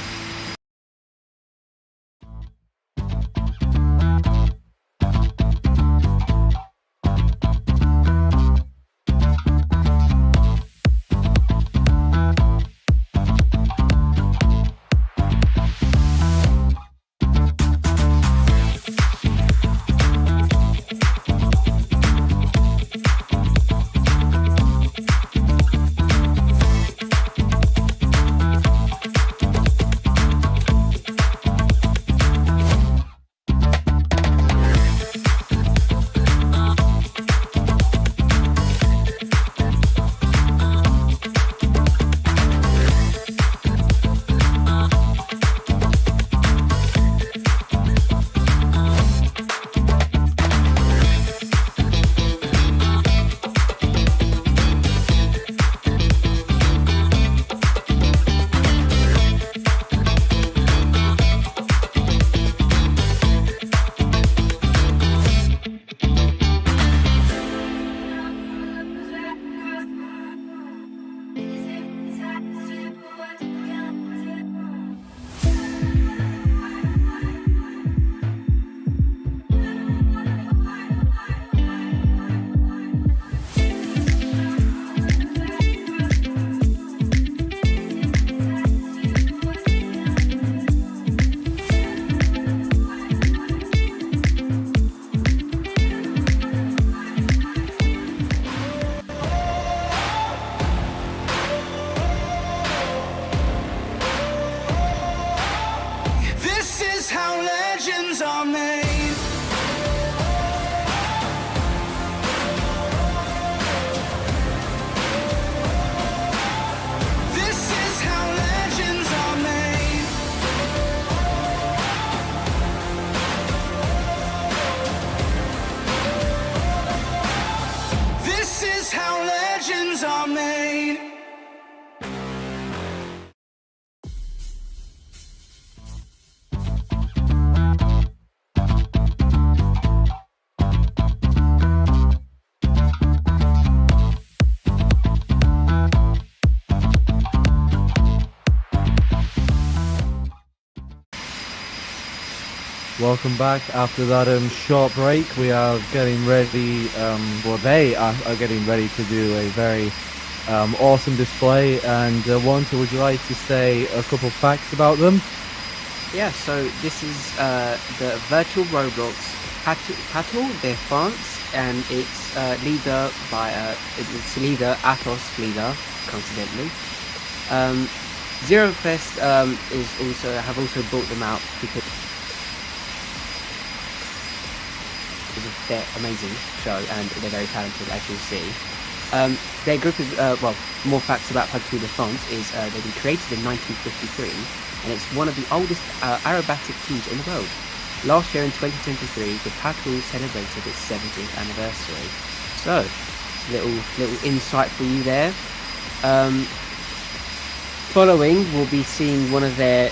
Speaker 1: welcome back. After that short break, we are getting ready. Well, they are getting ready to do a very awesome display. And Wantuh, would you like to say a couple facts about them?
Speaker 2: Yeah, so this is the virtual Roblox Patrol de France, and it's leader by its leader AthosLeader, coincidentally. ZEROfest have also brought them out because of their amazing show, and they're very talented, as you'll see. Their group is well, more facts about Patrol de France is they've been created in 1953. And it's one of the oldest aerobatic teams in the world. Last year in 2023, the Patrol celebrated its 70th anniversary. So, a little insight for you there. Following, we'll be seeing one of their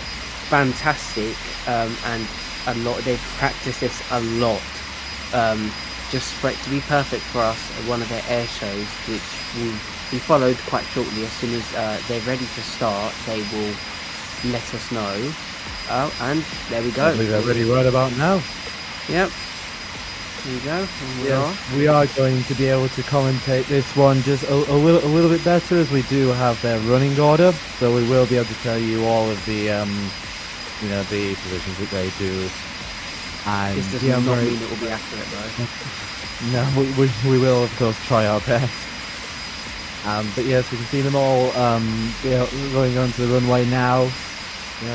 Speaker 2: fantastic and a lot. They've practiced this a lot, just for it to be perfect for us. One of their air shows, which will be followed quite shortly. As soon as they're ready to start, they will let us know. Oh, and there we go.
Speaker 1: I believe they're ready right about now.
Speaker 2: Yep. There we go.
Speaker 1: We are going to be able to commentate this one just a little bit better, as we do have their running order, so we will be able to tell you all of the the positions that they do. And
Speaker 2: this does not mean it will be accurate, though.
Speaker 1: No, we will of course try our best. But yes, we can see them all going onto the runway now,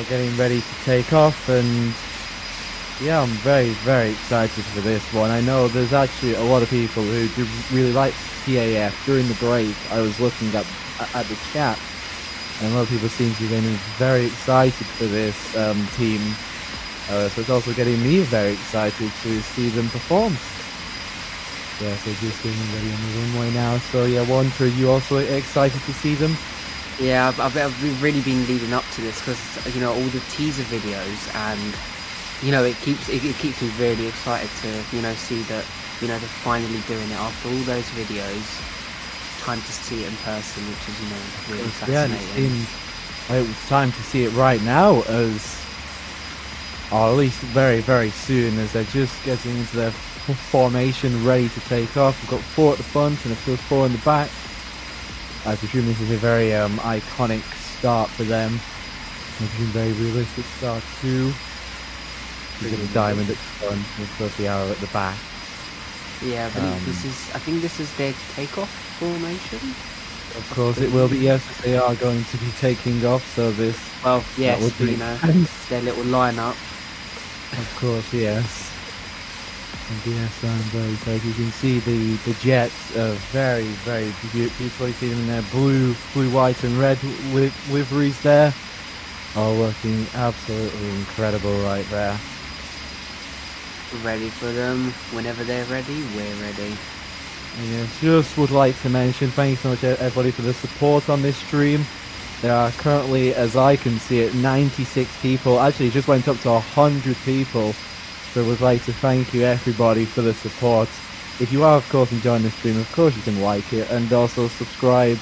Speaker 1: getting ready to take off, and yeah, I'm very, very excited for this one. I know there's actually a lot of people who do really like PAF. During the break, I was looking at the chat, and a lot of people seem to be getting very excited for this team. So it's also getting me very excited to see them perform. Yeah, so just getting ready on the runway now. So yeah, Wantuh, are you also excited to see them?
Speaker 2: Yeah, I've really been leading up to this because all the teaser videos, and it keeps me really excited to see that they're finally doing it after all those videos. Time to see it in person, which is really fascinating.
Speaker 1: Yeah, it was time to see it right now, or at least very, very soon, as they're just getting into their formation, ready to take off. We've got 4 at the front and of course 4 in the back. I presume this is a very iconic start for them. I presume very realistic start too. We've got a diamond at the front and of course the arrow at the back.
Speaker 2: Yeah, but I think this is their takeoff formation.
Speaker 1: Of course it will be, yes, they are going to be taking off, so this...
Speaker 2: Well, yes, their little line-up.
Speaker 1: Of course, yes. And yes, I'm very excited. You can see the jets are very, very beautifully seen in their blue, white and red liveries there. All looking absolutely incredible right there.
Speaker 2: Ready for them. Whenever they're ready, we're ready.
Speaker 1: And yes, just would like to mention, thanks so much everybody for the support on this stream. There are currently, as I can see it, 96 people. Actually, it just went up to 100 people. So would like to thank you everybody for the support. If you are of course enjoying the stream, of course you can like it, and also subscribe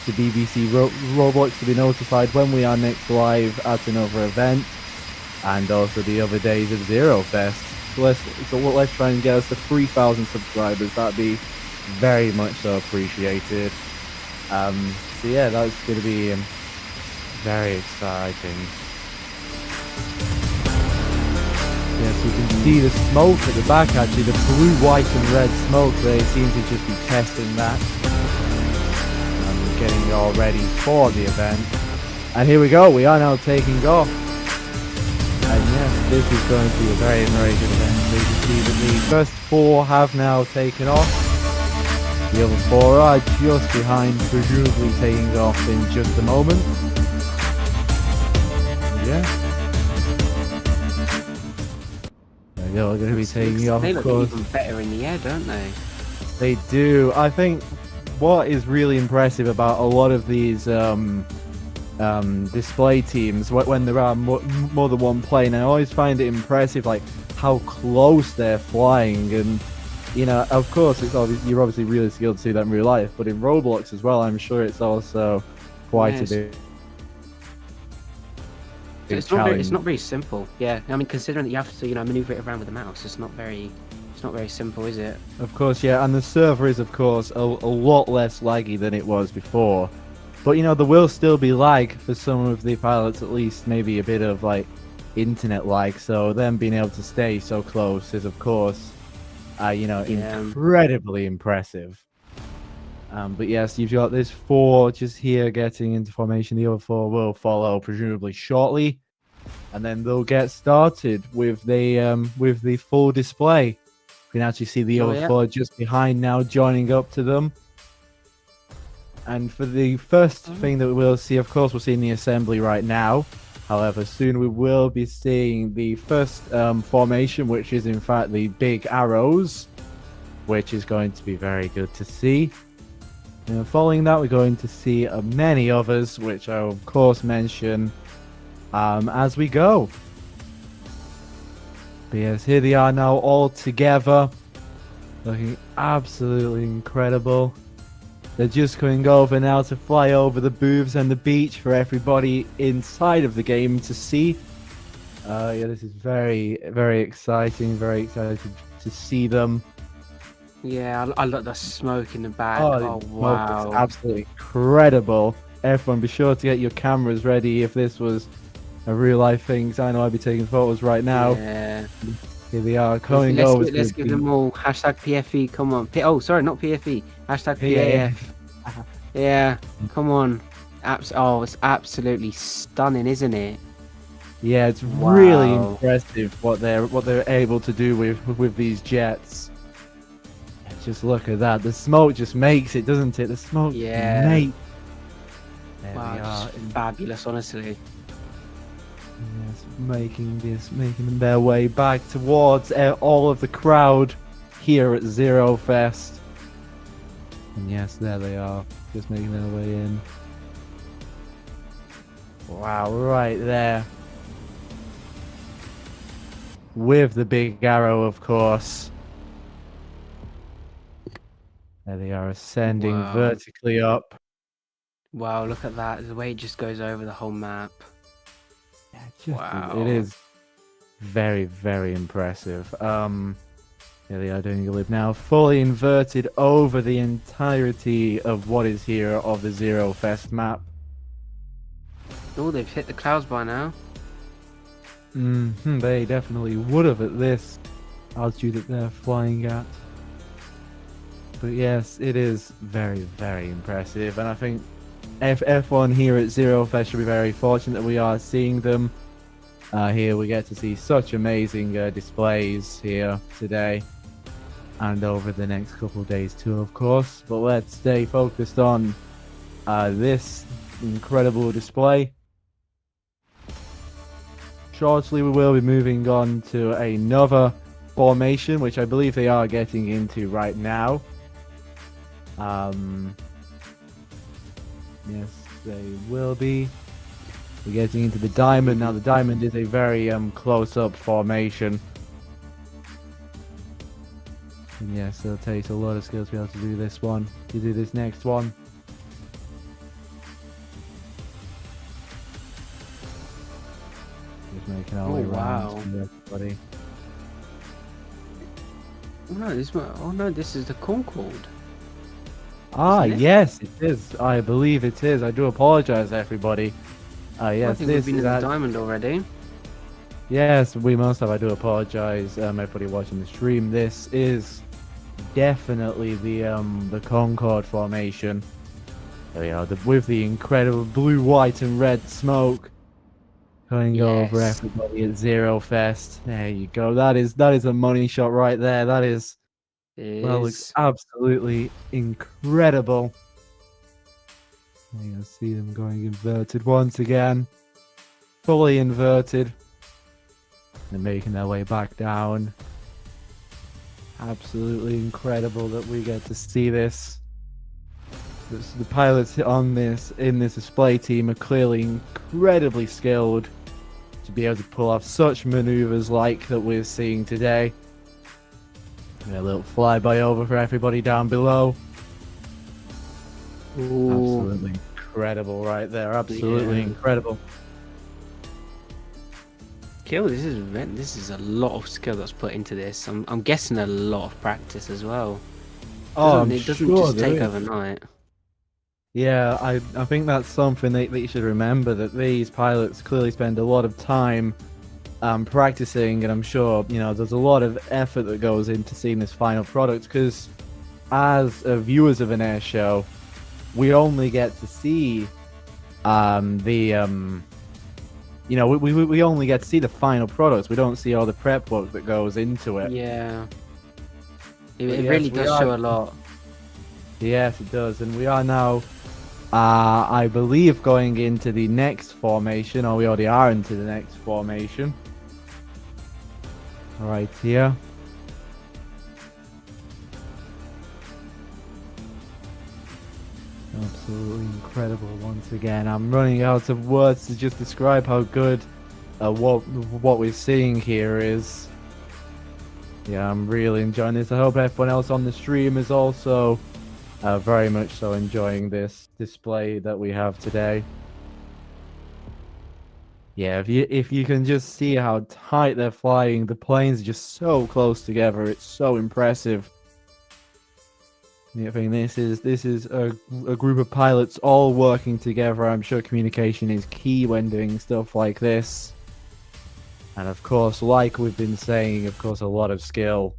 Speaker 1: to BBC Roblox to be notified when we are next live at another event, and also the other days of ZEROfest. So let's try and get us to 3,000 subscribers. That'd be very much so appreciated. So yeah, that's going to be very exciting. Yes, you can see the smoke at the back, actually, the blue, white and red smoke. They seem to just be testing that. And getting all ready for the event. And here we go, we are now taking off. And yes, this is going to be a very, very good event. So you can see that the first 4 have now taken off. The other 4 are just behind, presumably taking off in just a moment. Yeah. They're going to be taking off,
Speaker 2: they
Speaker 1: of
Speaker 2: look
Speaker 1: course.
Speaker 2: even better in the air, don't they?
Speaker 1: They do. I think what is really impressive about a lot of these display teams, when there are more than one plane, I always find it impressive, like how close they're flying. And of course, you're obviously really skilled to see that in real life, but in Roblox as well, I'm sure it's also quite a bit. big
Speaker 2: it's not
Speaker 1: challenge.
Speaker 2: very, it's not very simple. Yeah, I mean, considering that you have to, maneuver it around with the mouse, it's not very simple, is it?
Speaker 1: Of course, yeah, and the server is, of course, a lot less laggy than it was before. But, there will still be lag for some of the pilots, at least maybe a bit of, like, internet lag. So them being able to stay so close is, of course, incredibly impressive. But yes, you've got this 4 just here getting into formation. The other 4 will follow, presumably shortly. And then they'll get started with the full display. You can actually see the other 4 just behind now, joining up to them. And for the first thing that we will see, of course, we're seeing the assembly right now. However, soon we will be seeing the first formation, which is in fact the big arrows, which is going to be very good to see. And following that, we're going to see many others, which I will, of course, mention as we go. But yes, here they are now all together, looking absolutely incredible. They're just going over now to fly over the booths and the beach for everybody inside of the game to see. Yeah, this is very, very exciting. Very excited to see them.
Speaker 2: Yeah, I love the smoke in the back.
Speaker 1: Oh,
Speaker 2: Wow.
Speaker 1: It's absolutely incredible. Everyone, be sure to get your cameras ready if this was a real life thing. Because I know I'd be taking photos right now.
Speaker 2: Yeah.
Speaker 1: Here they are going over.
Speaker 2: Let's give them all hashtag PFE. Come on. Sorry, not PFE. Hashtag PAF. Yeah, come on. It's absolutely stunning, isn't it?
Speaker 1: Yeah, it's really impressive what they're able to do with these jets. Just look at that. The smoke just makes it, doesn't it? The smoke makes.
Speaker 2: Wow, just fabulous, honestly.
Speaker 1: Yes, making their way back towards all of the crowd here at ZEROfest. And yes, there they are, just making their way in. Wow, right there. With the big arrow, of course. There they are, ascending vertically up.
Speaker 2: Wow, look at that. The way it just goes over the whole map.
Speaker 1: Yeah, it is very, very impressive. Here they are doing a loop now, fully inverted over the entirety of what is here of the ZEROfest map.
Speaker 2: Oh, they've hit the clouds by now.
Speaker 1: They definitely would have at this altitude that they're flying at. But yes, it is very, very impressive, and I think F1 here at ZEROfest should be very fortunate that we are seeing them. Here we get to see such amazing displays here today and over the next couple of days too, of course. But let's stay focused on this incredible display. Shortly we will be moving on to another formation, which I believe they are getting into right now. Yes, they will be. We're getting into the diamond now. The diamond is a very close-up formation. And yes, it'll take a lot of skills to be able to do this one. To do this next one. Just making our way around to everybody.
Speaker 2: Oh no, this is the Concorde.
Speaker 1: Yes, it is. I believe it is. I do apologize, everybody. Yes,
Speaker 2: I think we've been in the diamond already.
Speaker 1: Yes, we must have. I do apologize, everybody watching the stream. This is definitely the Concorde formation. There we are, with the incredible blue, white, and red smoke going over everybody at ZEROfest. There you go. That is a money shot right there. That is. Well, looks absolutely incredible. You can see them going inverted once again. Fully inverted. They're making their way back down. Absolutely incredible that we get to see this. The pilots in this display team are clearly incredibly skilled to be able to pull off such maneuvers like that we're seeing today. A little flyby over for everybody down below.
Speaker 2: Ooh.
Speaker 1: Absolutely incredible right there. Absolutely incredible.
Speaker 2: skill. This is a lot of skill that's put into this. I'm guessing a lot of practice as well. It doesn't just take overnight.
Speaker 1: Yeah, I think that's something that you should remember, that these pilots clearly spend a lot of time practicing, and I'm sure, you know, there's a lot of effort that goes into seeing this final product, because as viewers of an air show, we only get to see you know, we only get to see the final product. We don't see all the prep work that goes into it.
Speaker 2: Yeah. It really does show a lot.
Speaker 1: Yes, it does. And we are now, I believe, going into the next formation, or we already are into the next formation. Right here. Absolutely incredible once again. I'm running out of words to just describe how good what we're seeing here is. Yeah, I'm really enjoying this. I hope everyone else on the stream is also very much so enjoying this display that we have today. Yeah, if you can just see how tight they're flying, the planes are just so close together. It's so impressive. I think this is a group of pilots all working together. I'm sure communication is key when doing stuff like this. And of course, like we've been saying, of course, a lot of skill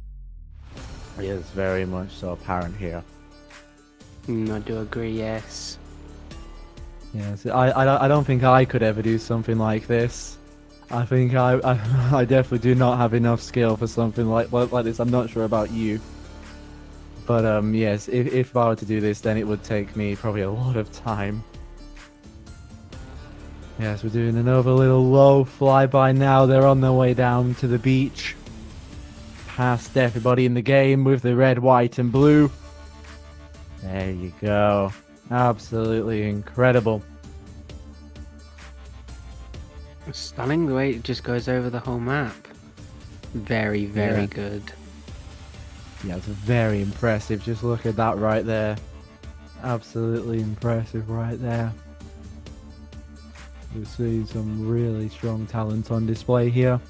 Speaker 1: is very much so apparent here.
Speaker 2: I do agree, yes.
Speaker 1: Yes, I don't think I could ever do something like this. I think I definitely do not have enough skill for something like this. I'm not sure about you. But yes, if I were to do this, then it would take me probably a lot of time. Yes, we're doing another little low flyby now. They're on their way down to the beach. Past everybody in the game with the red, white, and blue. There you go. Absolutely incredible.
Speaker 2: Stunning the way it just goes over the whole map. Very, very good.
Speaker 1: Yeah, it's very impressive. Just look at that right there. Absolutely impressive right there. We see some really strong talent on display here.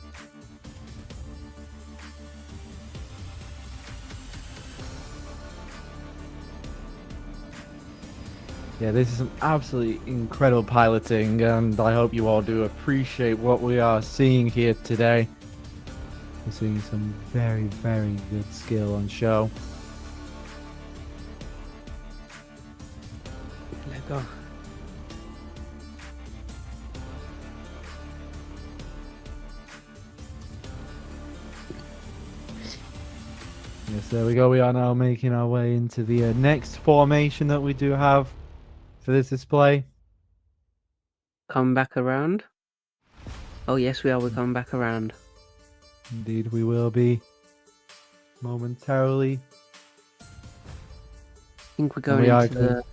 Speaker 1: Yeah, this is some absolutely incredible piloting, and I hope you all do appreciate what we are seeing here today. We're seeing some very, very good skill on show.
Speaker 2: Let go.
Speaker 1: Yes, there we go. We are now making our way into the next formation that we do have for this display.
Speaker 2: Come back around. Oh yes, we are. We're coming back around.
Speaker 1: Indeed, we will be momentarily.
Speaker 2: I think we're going into the...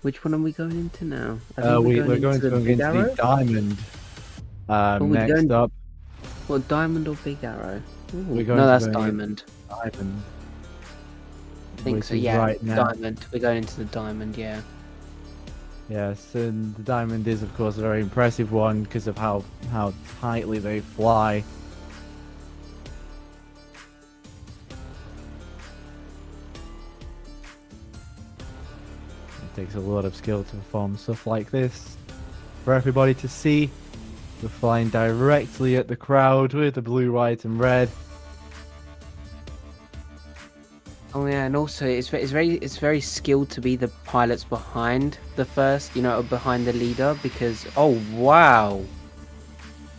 Speaker 2: Which one are we going into now?
Speaker 1: We're going into the diamond. Next up.
Speaker 2: What, diamond or big arrow?
Speaker 1: No,
Speaker 2: that's diamond.
Speaker 1: Diamond.
Speaker 2: I think so, yeah. Right now. Diamond. We're going into the diamond, yeah.
Speaker 1: Yes, and the diamond is, of course, a very impressive one because of how tightly they fly. It takes a lot of skill to perform stuff like this. For everybody to see, we're flying directly at the crowd with the blue, white, and red.
Speaker 2: Oh yeah, and also it's very skilled to be the pilots behind the first, behind the leader, because wow,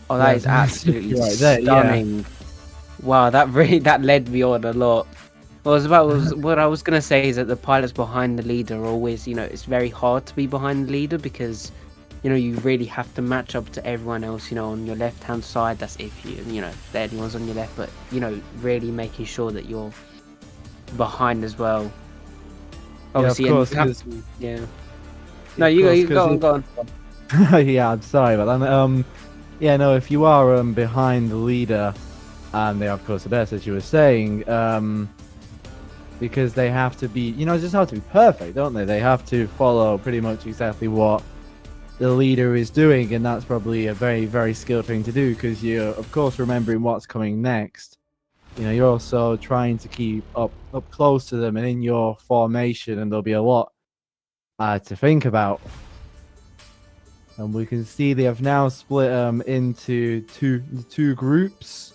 Speaker 2: that is absolutely stunning. Yeah. Wow, that led me on a lot. What I was gonna say is that the pilots behind the leader are always, it's very hard to be behind the leader because, you really have to match up to everyone else, on your left hand side. That's if if anyone's on your left, but really making sure that you're behind as well. Obviously,
Speaker 1: yeah, of course,
Speaker 2: yeah. No, you go on.
Speaker 1: Yeah, I'm sorry about that. Yeah, no, if you are behind the leader, and they are, of course, the best, as you were saying, because they have to be, just have to be perfect, don't they? They have to follow pretty much exactly what the leader is doing, and that's probably a very, very skilled thing to do because you're, of course, remembering what's coming next. You know, you're also trying to keep up close to them and in your formation, and there'll be a lot to think about. And we can see they have now split into two groups.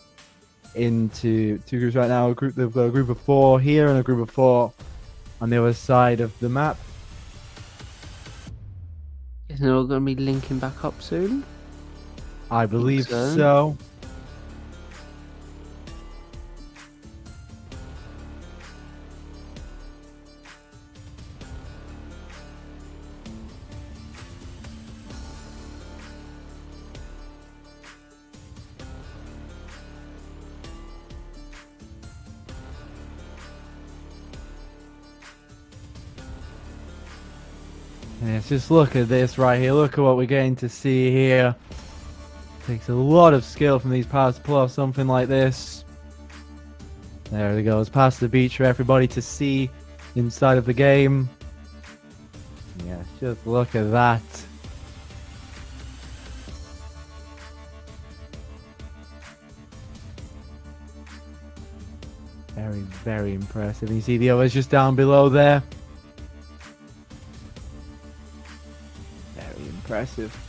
Speaker 1: Into two groups right now. They've got a group of 4 here and a group of 4 on the other side of the map.
Speaker 2: Isn't it all going to be linking back up soon?
Speaker 1: I believe
Speaker 2: so.
Speaker 1: so. Yes, just look at this right here. Look at what we're getting to see here. Takes a lot of skill from these pilots to pull off something like this. There it goes, past the beach for everybody to see inside of the game. Yes, just look at that. Very, very impressive. And you see the others just down below there. Very impressive.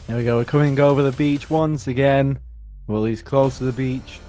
Speaker 1: There we go, we're coming over the beach once again. Well, he's close to the beach.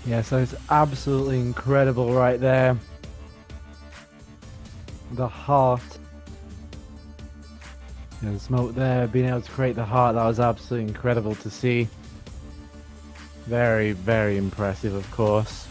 Speaker 1: Yeah, so it's absolutely incredible right there. The heart. Yeah, the smoke there, being able to create the heart, that was absolutely incredible to see. Very, very impressive, of course.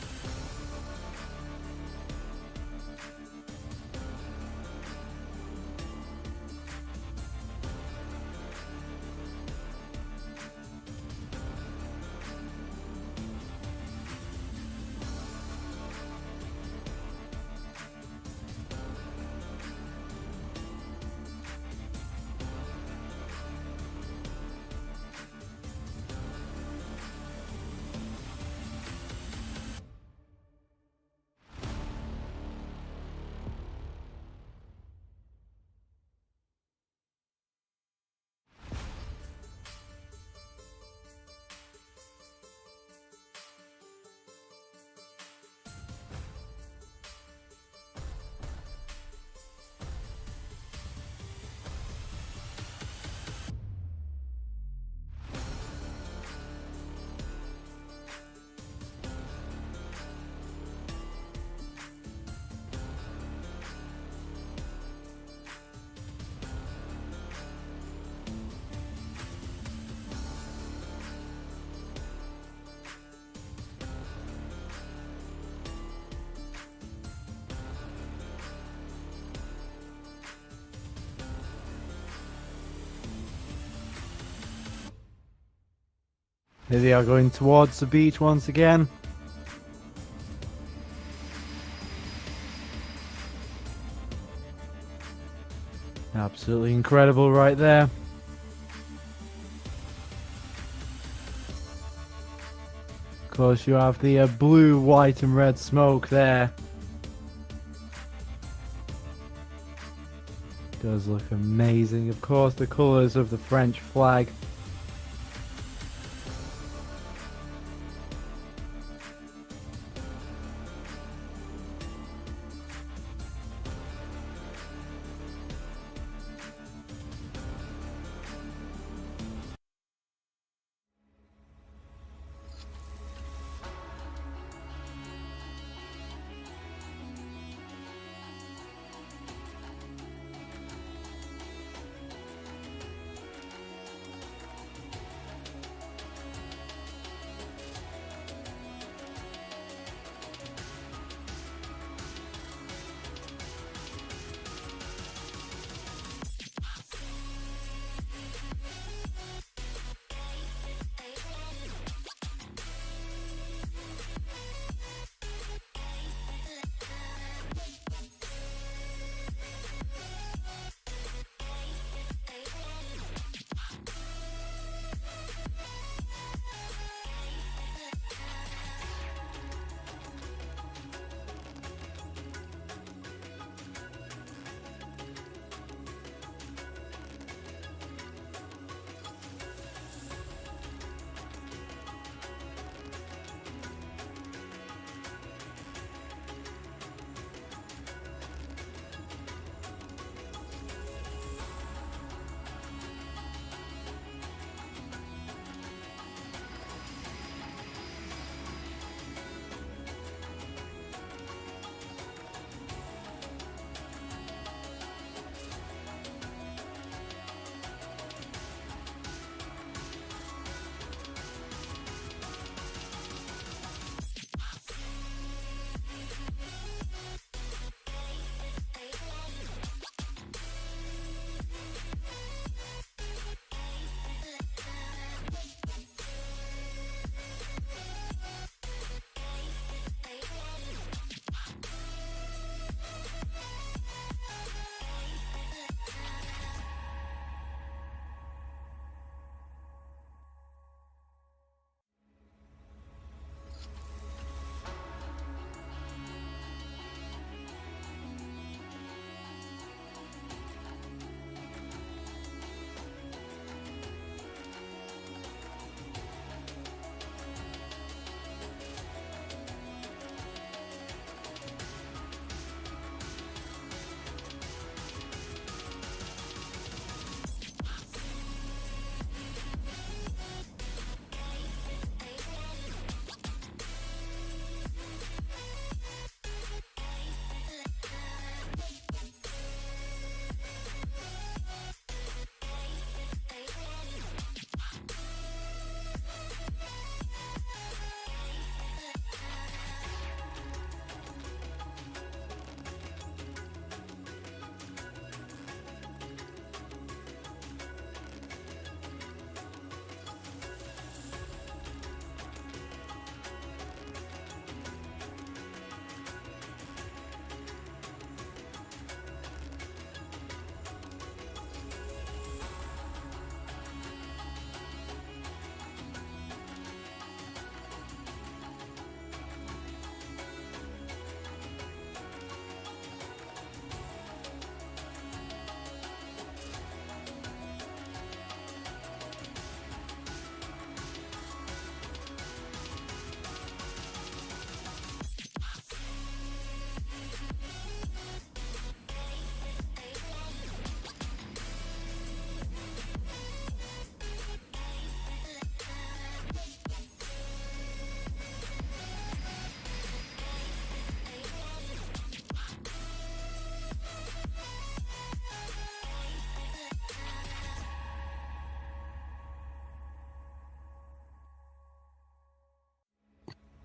Speaker 1: Here they are going towards the beach once again. Absolutely incredible right there. Of course, you have the blue, white and red smoke there. Does look amazing. Of course, the colours of the French flag.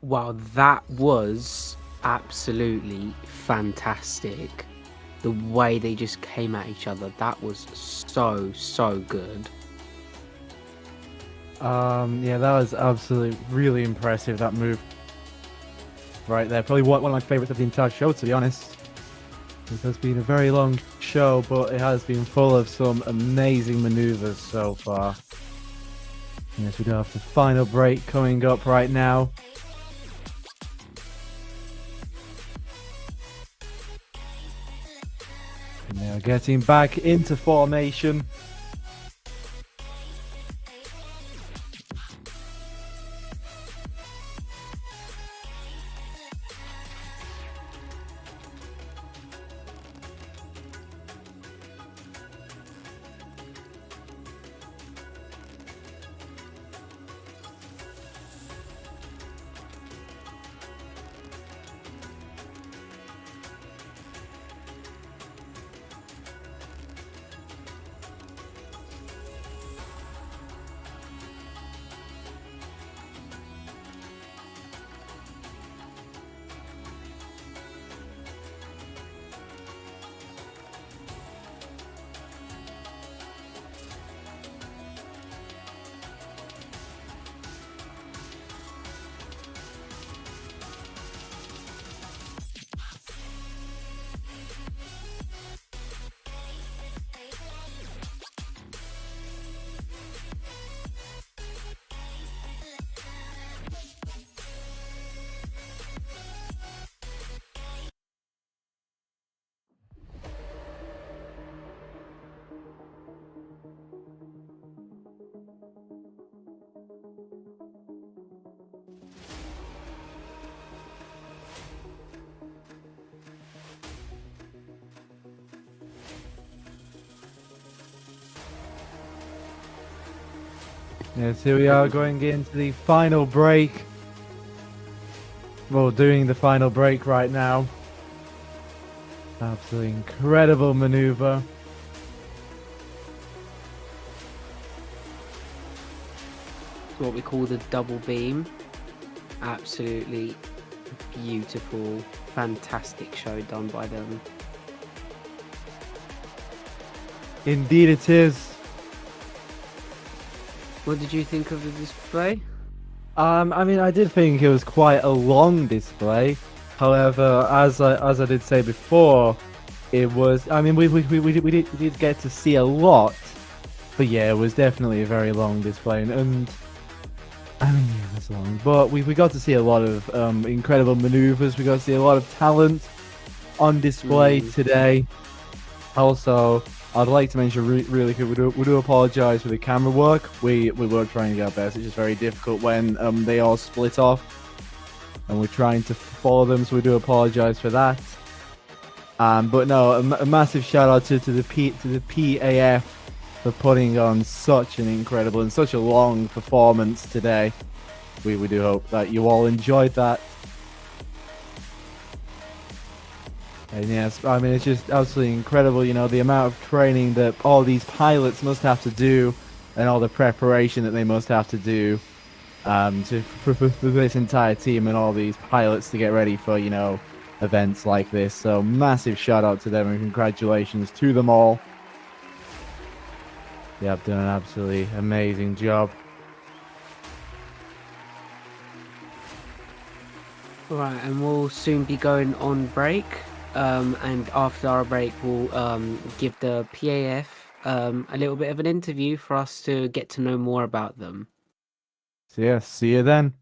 Speaker 2: Wow, that was absolutely fantastic. The way they just came at each other, that was so good.
Speaker 1: Yeah, that was absolutely really impressive, that move. Right there, probably one of my favorites of the entire show, to be honest. This has been a very long show, but it has been full of some amazing maneuvers so far. Yes, we do have the final break coming up right now. And they are getting back into formation. Yes, here we are going into the final break. Well, doing the final break right now. Absolutely incredible maneuver.
Speaker 2: It's what we call the double beam. Absolutely beautiful, fantastic show done by them.
Speaker 1: Indeed it is.
Speaker 2: What did you think of the display?
Speaker 1: I mean, I did think it was quite a long display. However, as I did say before, it was. I mean, we did get to see a lot, but yeah, it was definitely a very long display, and I mean, yeah, it was long. But we got to see a lot of incredible maneuvers. We got to see a lot of talent on display today. Also, I'd like to mention really quick, we do apologise for the camera work. We were trying to get our best. It's just very difficult when they all split off, and we're trying to follow them. So we do apologise for that. But no, a massive shout out to the PAF for putting on such an incredible and such a long performance today. We do hope that you all enjoyed that. And yes, I mean, it's just absolutely incredible, you know, the amount of training that all these pilots must have to do and all the preparation that they must have to do for this entire team and all these pilots to get ready for, you know, events like this. So massive shout out to them and congratulations to them all. They have done an absolutely amazing job.
Speaker 2: Right, and we'll soon be going on break. And after our break, we'll give the PAF a little bit of an interview for us to get to know more about them.
Speaker 1: So yeah, see you then.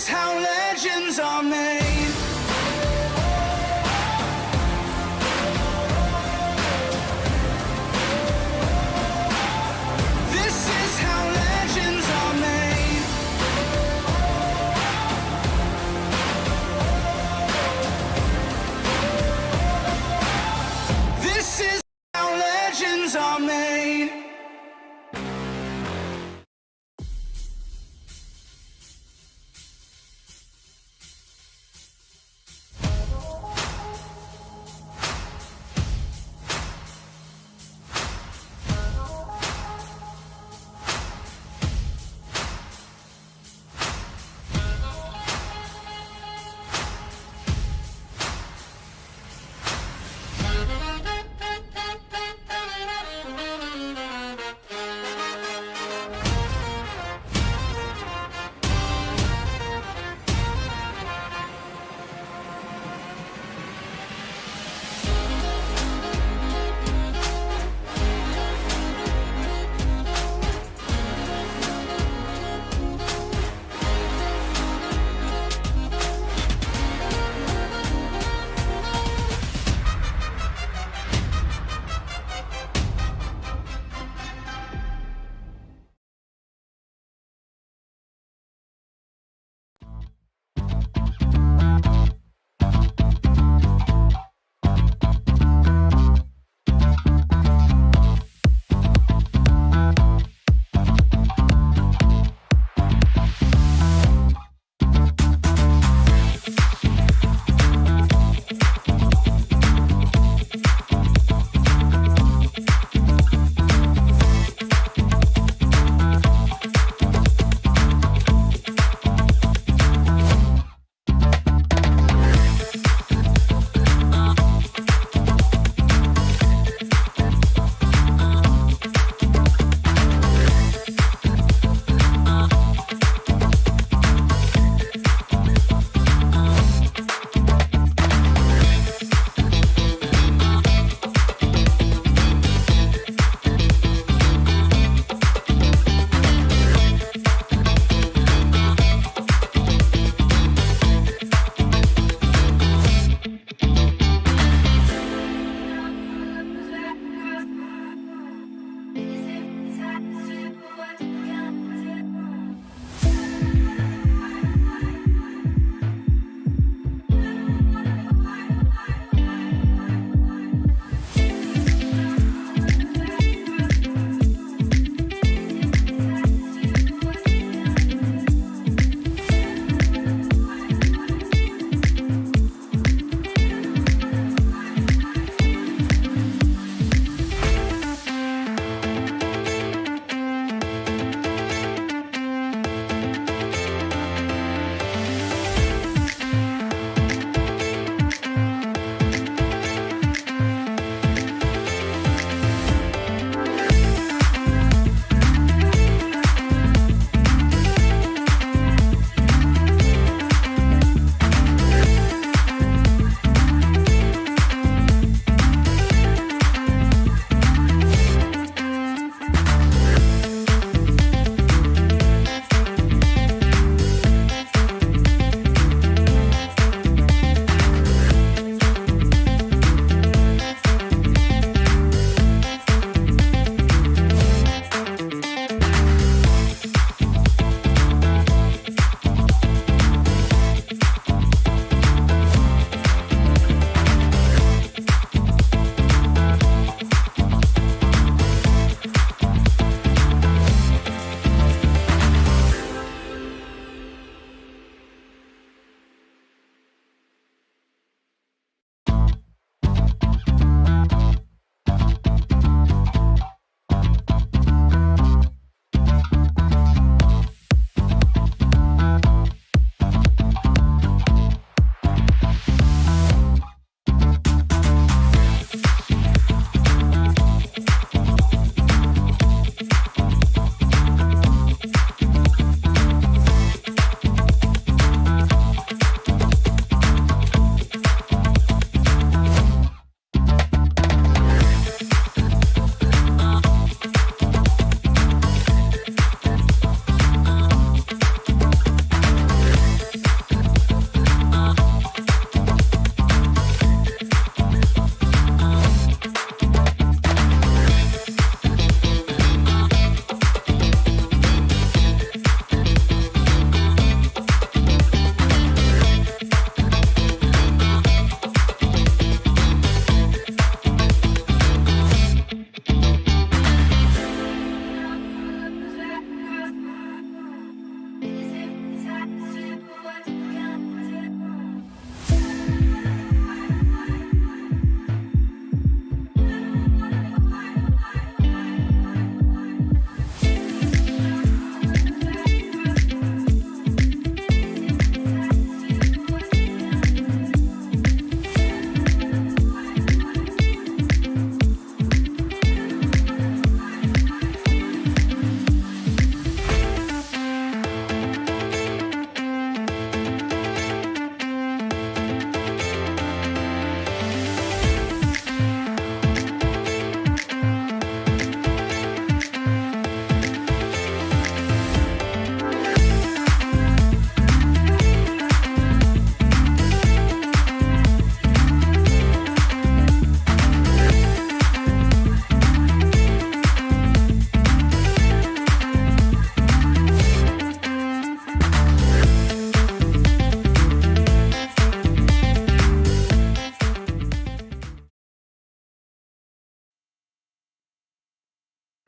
Speaker 6: is how legends are made. This is how legends are made. This is how legends are made.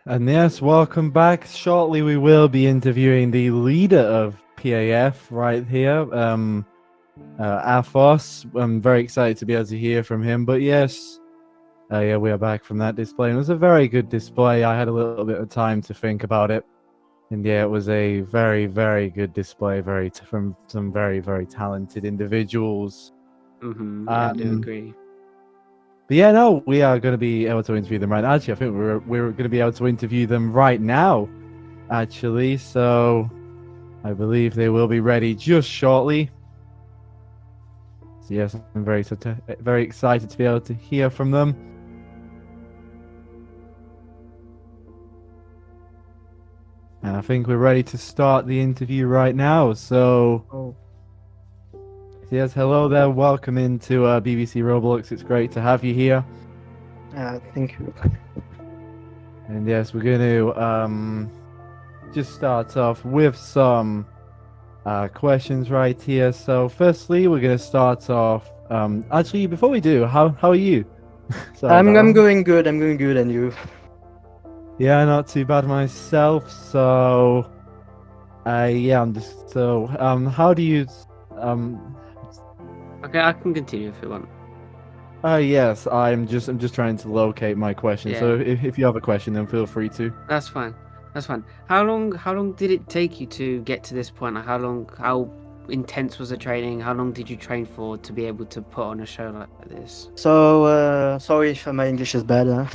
Speaker 1: And yes, welcome back. Shortly, we will be interviewing the leader of PAF right here, Athos. I'm very excited to be able to hear from him. But yes, yeah, we are back from that display. And it was a very good display. I had a little bit of time to think about it. And yeah, it was a very, very good display, from some very, very talented individuals.
Speaker 2: Yeah, I do agree.
Speaker 1: But yeah, no, we are going to be able to interview them right now. Actually, I think we're going to be able to interview them right now, actually. So I believe they will be ready just shortly. So yes, I'm very excited to be able to hear from them. And I think we're ready to start the interview right now. So yes, hello there. Welcome into BBC Roblox. It's great to have you here.
Speaker 7: Thank you.
Speaker 1: And yes, we're going to just start off with some questions right here. So firstly, we're going to start off. Actually, before we do, how are you? Sorry
Speaker 7: I'm
Speaker 1: about that.
Speaker 7: going good. I'm going good, and you?
Speaker 1: Yeah, not too bad myself. So, yeah, I'm just so. How do you?
Speaker 2: Okay, I can continue if you want.
Speaker 1: Yes, I'm just trying to locate my question.
Speaker 2: Yeah.
Speaker 1: So if you have a question, then feel free to.
Speaker 2: That's fine. That's fine. How long did it take you to get to this point? Like, how intense was the training? How long did you train for to be able to put on a show like this?
Speaker 7: So sorry if my English is bad. I'm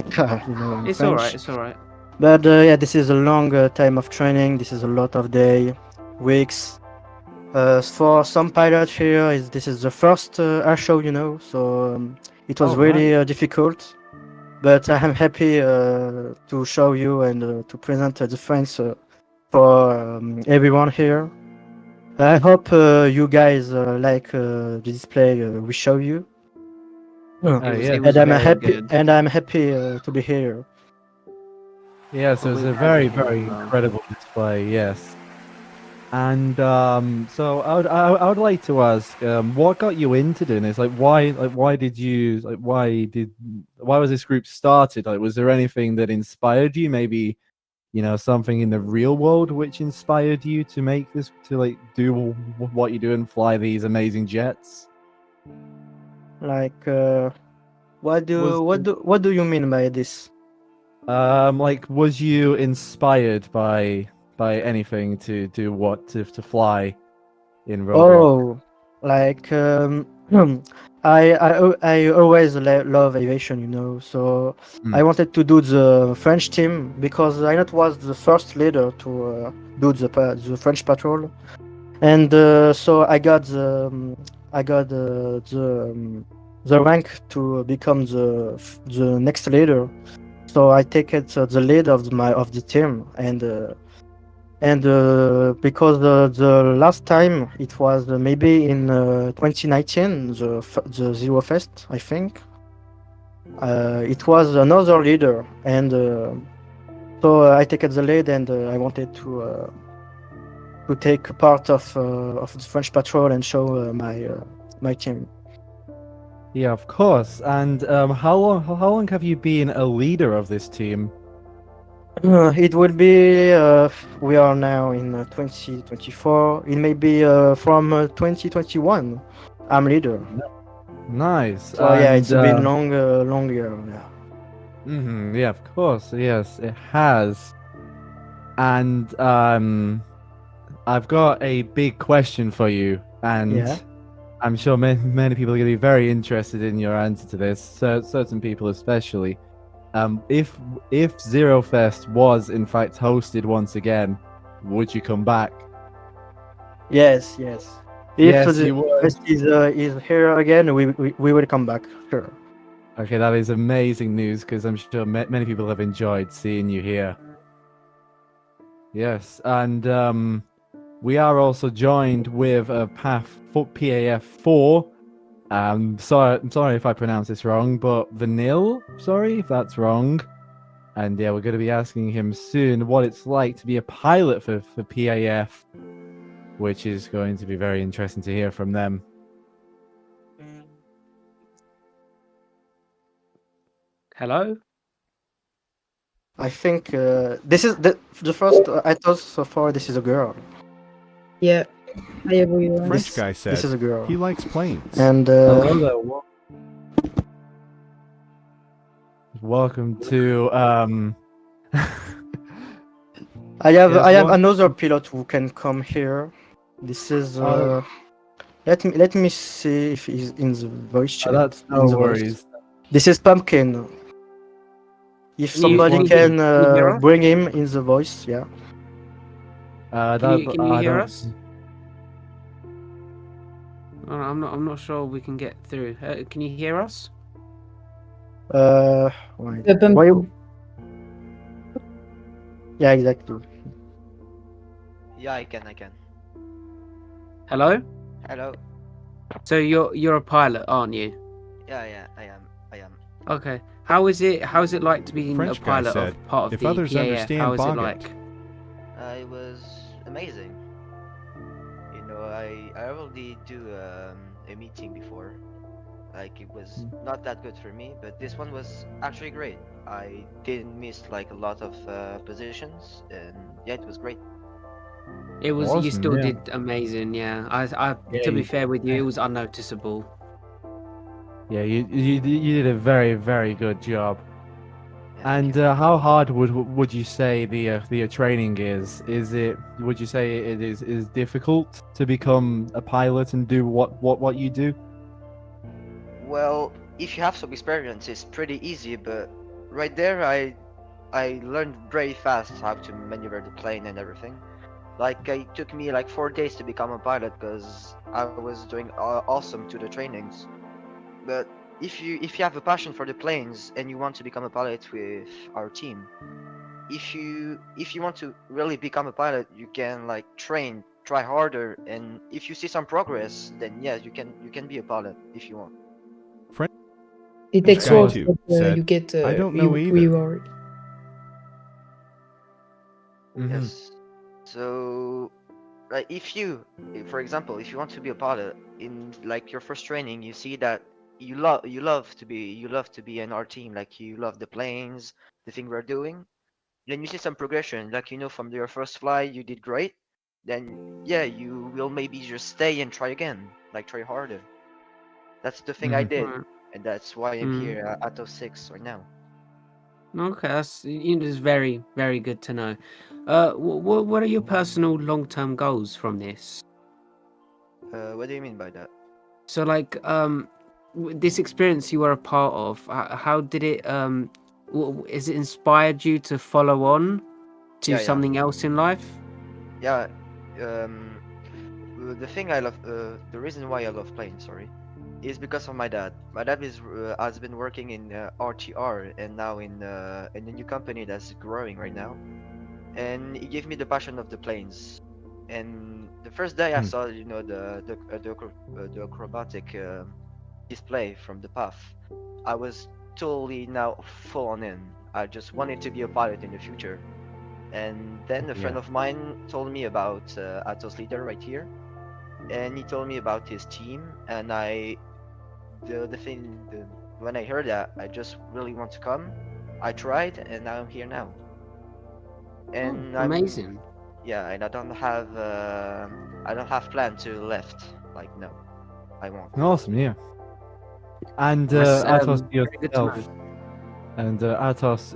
Speaker 2: It's
Speaker 7: French.
Speaker 2: alright. It's alright.
Speaker 7: But yeah, this is a long time of training. This is a lot of weeks. For some pilots here, this is the first air show, so it was really difficult. But I am happy to show you and to present the difference for everyone here. I hope you guys like the display we show you.
Speaker 2: It was very good.
Speaker 7: And I'm happy to be here.
Speaker 1: Yes, it was
Speaker 2: We
Speaker 1: a
Speaker 2: had
Speaker 1: very,
Speaker 2: it here
Speaker 1: very
Speaker 2: as well.
Speaker 1: incredible display. Yes, and so I would like to ask, what got you into doing this? Why was this group started? Like, was there anything that inspired you? Maybe, something in the real world which inspired you to make this, to do what you do and fly these amazing jets?
Speaker 7: Like, what do you mean by this?
Speaker 1: Was you inspired by anything to do to fly in Roblox?
Speaker 7: Oh, like I always love aviation, so I wanted to do the French team because I not was the first leader to do the French patrol, and so I got the rank to become the next leader. So I take it the lead of the team, and because the last time it was maybe in 2019, the ZEROfest, I think. It was another leader, and so I take the lead, and I wanted to take part of the French patrol and show my team.
Speaker 1: Yeah, of course. And how long have you been a leader of this team?
Speaker 7: It will be we are now in 2024. It may be from 2021. I'm leader.
Speaker 1: Nice.
Speaker 7: So yeah, it's been long year. Yeah.
Speaker 1: Yeah, of course. Yes, it has. And I've got a big question for you, and
Speaker 7: Yeah.
Speaker 1: I'm sure many people are going to be very interested in your answer to this. Certain people, especially. If ZEROfest was in fact hosted once again, would you come back?
Speaker 7: Yes. If
Speaker 1: Yes,
Speaker 7: the
Speaker 1: you would.
Speaker 7: fest is here again, we will come back. Sure.
Speaker 1: Okay, that is amazing news because I'm sure many people have enjoyed seeing you here. Yes, and we are also joined with a PAF 4. I'm sorry if I pronounce this wrong, but Vanil. Sorry if that's wrong. And yeah, we're going to be asking him soon what it's like to be a pilot for PAF, which is going to be very interesting to hear from them.
Speaker 2: Hello.
Speaker 7: I think this is the first Athos so far. This is a girl.
Speaker 8: Yeah. Hi everyone.
Speaker 9: French guy said
Speaker 7: This is a girl.
Speaker 9: he likes planes.
Speaker 7: And
Speaker 1: Hello there. Welcome to
Speaker 7: I have
Speaker 1: Yes, one-
Speaker 7: another pilot who can come here. This is let me see if he's in the voice chat.
Speaker 1: that's no
Speaker 7: in the voice.
Speaker 1: worries.
Speaker 7: This is Pumpkin. If
Speaker 2: Can you-
Speaker 7: somebody
Speaker 2: can you
Speaker 7: can
Speaker 2: hear us?
Speaker 7: bring him in the voice, yeah.
Speaker 2: Can you
Speaker 1: I
Speaker 2: hear
Speaker 1: don't-
Speaker 2: us? Oh, I'm not sure we can get through. Can you hear us?
Speaker 7: Wait.
Speaker 8: The pumpkin.
Speaker 7: Why- Yeah, exactly.
Speaker 10: Yeah, I can.
Speaker 2: Hello.
Speaker 10: Hello.
Speaker 2: So you're a pilot, aren't you?
Speaker 10: Yeah, I am.
Speaker 2: Okay. How is it like to be
Speaker 9: French
Speaker 2: a
Speaker 9: guy
Speaker 2: pilot
Speaker 9: said,
Speaker 2: of part of
Speaker 9: "If
Speaker 2: the
Speaker 9: others
Speaker 2: PAF?
Speaker 9: understand
Speaker 2: How is it
Speaker 9: Baguette."
Speaker 2: like?
Speaker 10: It was amazing. You know, I already do a meeting before. Like it was not that good for me, but this one was actually great. I didn't miss like a lot of positions, and yeah, it was great.
Speaker 2: It was you
Speaker 1: Awesome,
Speaker 2: still
Speaker 1: yeah.
Speaker 2: did amazing, yeah. I
Speaker 1: Yeah,
Speaker 2: to be
Speaker 1: you-
Speaker 2: fair with you, it was unnoticeable.
Speaker 1: Yeah, you did a very, very good job.
Speaker 10: Yeah, thank
Speaker 1: And
Speaker 10: you.
Speaker 1: how hard would you say the training is? Would you say it is difficult to become a pilot and do what you do?
Speaker 10: Well, if you have some experience, it's pretty easy. But right there, I learned very fast how to maneuver the plane and everything. Like it took me like 4 days to become a pilot because I was doing awesome to the trainings. But if you have a passion for the planes and you want to become a pilot with our team, if you want to really become a pilot, you can like train, try harder, and if you see some progress, then yeah, you can be a pilot if you want.
Speaker 8: It takes
Speaker 9: guy
Speaker 8: work,
Speaker 9: too
Speaker 8: but
Speaker 9: said,
Speaker 8: you get
Speaker 9: "I don't know either."
Speaker 8: reward.
Speaker 1: Mhm.
Speaker 10: Yes. So, like, for example, if you want to be a pilot in like your first training, you see that you love to be in our team, like you love the planes, the thing we're doing. Then you see some progression, like from your first flight, you did great. Then yeah, you will maybe just stay and try again, like try harder. That's the thing I
Speaker 1: Mhm.
Speaker 10: did,
Speaker 2: Right.
Speaker 10: and that's why I'm
Speaker 2: Mm.
Speaker 10: here at Atos 6 right now.
Speaker 2: Okay, that's it's very, very good to know. What are your personal long-term goals from this?
Speaker 10: What do you mean by that?
Speaker 2: So, like, this experience you were a part of, how did it, is it inspired you to follow on to
Speaker 10: Yeah.
Speaker 2: something else in life?
Speaker 10: Yeah, the thing I love, the reason why I love planes, sorry, is because of my dad. My dad has been working in RTR and now in a new company that's growing right now, and he gave me the passion of the planes. And the first day I
Speaker 1: Hmm.
Speaker 10: saw, the acrobatic display from the PAF, I was totally now full on in. I just wanted to be a pilot in the future. And then a friend
Speaker 1: Yeah.
Speaker 10: of mine told me about AthosLeader right here, and he told me about his team. And when I heard that, I just really want to come. I tried, and now I'm here now. And I'm
Speaker 2: Amazing.
Speaker 10: yeah, and I don't have plan to left. Like no, I won't.
Speaker 1: Awesome, yeah. And
Speaker 2: That's,
Speaker 1: Athos
Speaker 2: very good to
Speaker 1: yourself, and Athos,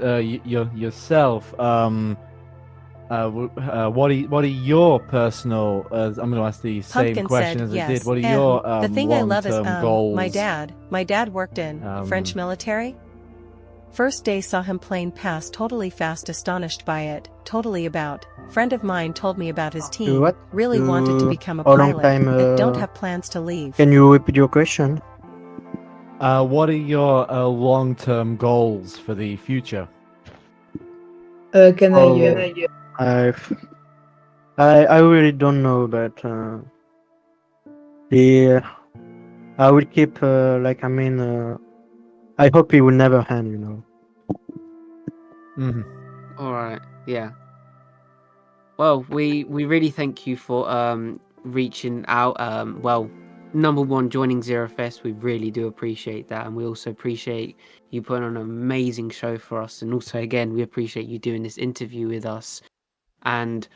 Speaker 1: yourself. What are your personal? I'm going to ask the same
Speaker 11: Pumpkin
Speaker 1: question
Speaker 11: said
Speaker 1: as I
Speaker 11: yes.
Speaker 1: did. What are
Speaker 11: and
Speaker 1: your
Speaker 11: the thing I love is
Speaker 1: long-term goals?
Speaker 11: my dad. My dad worked in French military. First day saw him plane pass totally fast, astonished by it. Totally about. Friend of mine told me about his team.
Speaker 7: What?
Speaker 11: Really wanted to become a
Speaker 7: how long
Speaker 11: pilot.
Speaker 7: time,
Speaker 11: but don't have plans to leave.
Speaker 7: Can you repeat your question?
Speaker 1: What are your long-term goals for the future?
Speaker 8: Can
Speaker 7: I really don't know, but I will keep I hope it will never end.
Speaker 1: Mhm.
Speaker 2: All right. Yeah. Well, we really thank you for reaching out. Well, number one, joining ZEROfest. We really do appreciate that, and we also appreciate you putting on an amazing show for us. And also, again, we appreciate you doing this interview with us. And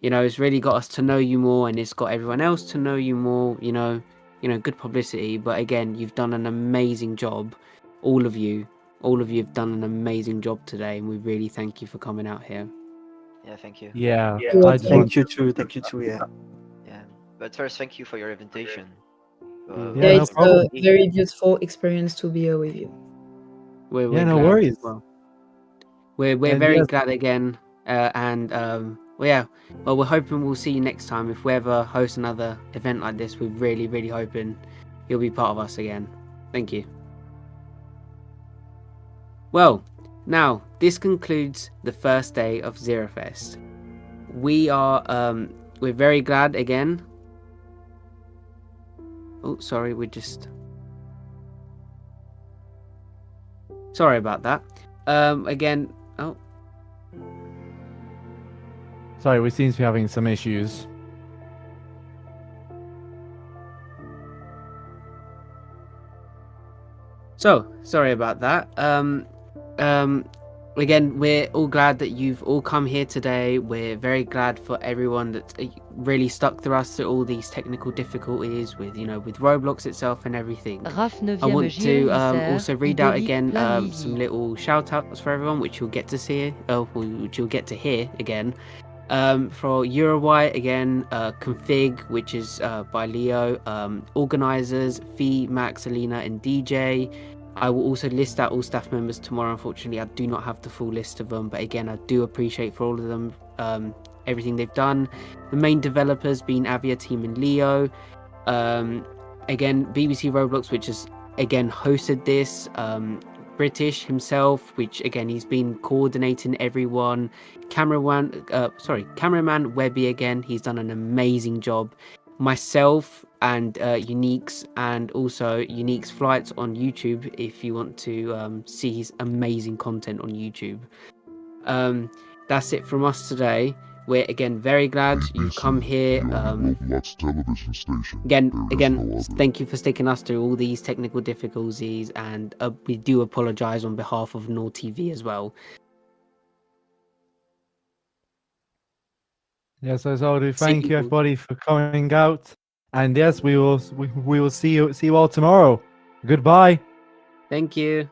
Speaker 2: it's really got us to know you more, and it's got everyone else to know you more. Good publicity. But again, you've done an amazing job. All of you have done an amazing job today, and we really thank you for coming out here.
Speaker 10: Yeah, thank you.
Speaker 1: Yeah,
Speaker 7: Thank you too. Thank you too. Yeah.
Speaker 10: Yeah, but first, thank you for your invitation.
Speaker 1: Yeah,
Speaker 8: Yeah,
Speaker 1: no
Speaker 8: it's
Speaker 1: problem.
Speaker 8: a very beautiful experience to be here with you.
Speaker 2: We're
Speaker 1: Yeah, no
Speaker 2: glad
Speaker 1: worries.
Speaker 2: as well. We're
Speaker 1: And
Speaker 2: very
Speaker 1: yes-
Speaker 2: glad again, we're hoping we'll see you next time. If we ever host another event like this, we're really hoping you'll be part of us again. Thank you. Well, now this concludes the first day of ZEROfest. We're very glad again. Oh, sorry, sorry about that. Again, oh,
Speaker 1: Sorry, we seem to be having some issues.
Speaker 2: so sorry about that. Again, we're all glad that you've all come here today. We're very glad for everyone that really stuck through us through all these technical difficulties with Roblox itself and everything. I want to also read out again some little shout outs for everyone, which you'll get to see, which you'll get to hear again. For Eurowhite again, Config, which is by Leo, organizers, Fee, Max, Alina, and DJ. I will also list out all staff members tomorrow. Unfortunately, I do not have the full list of them, but again, I do appreciate for all of them everything they've done. The main developers being Avia Team and Leo. Again, BBC Roblox, which has again hosted this. British himself, which again he's been coordinating everyone. Cameraman Webby again, he's done an amazing job. Myself and Unique's, and also Unique's flights on YouTube if you want to see his amazing content on YouTube. That's it from us today. We're again very glad you've come here.
Speaker 9: Television station.
Speaker 2: Again, thank you for sticking us through all these technical difficulties, and we do apologise on behalf of Nor TV as well.
Speaker 1: Yes, so thank you everybody for coming out, and yes, we will see you all tomorrow. Goodbye.
Speaker 2: Thank you.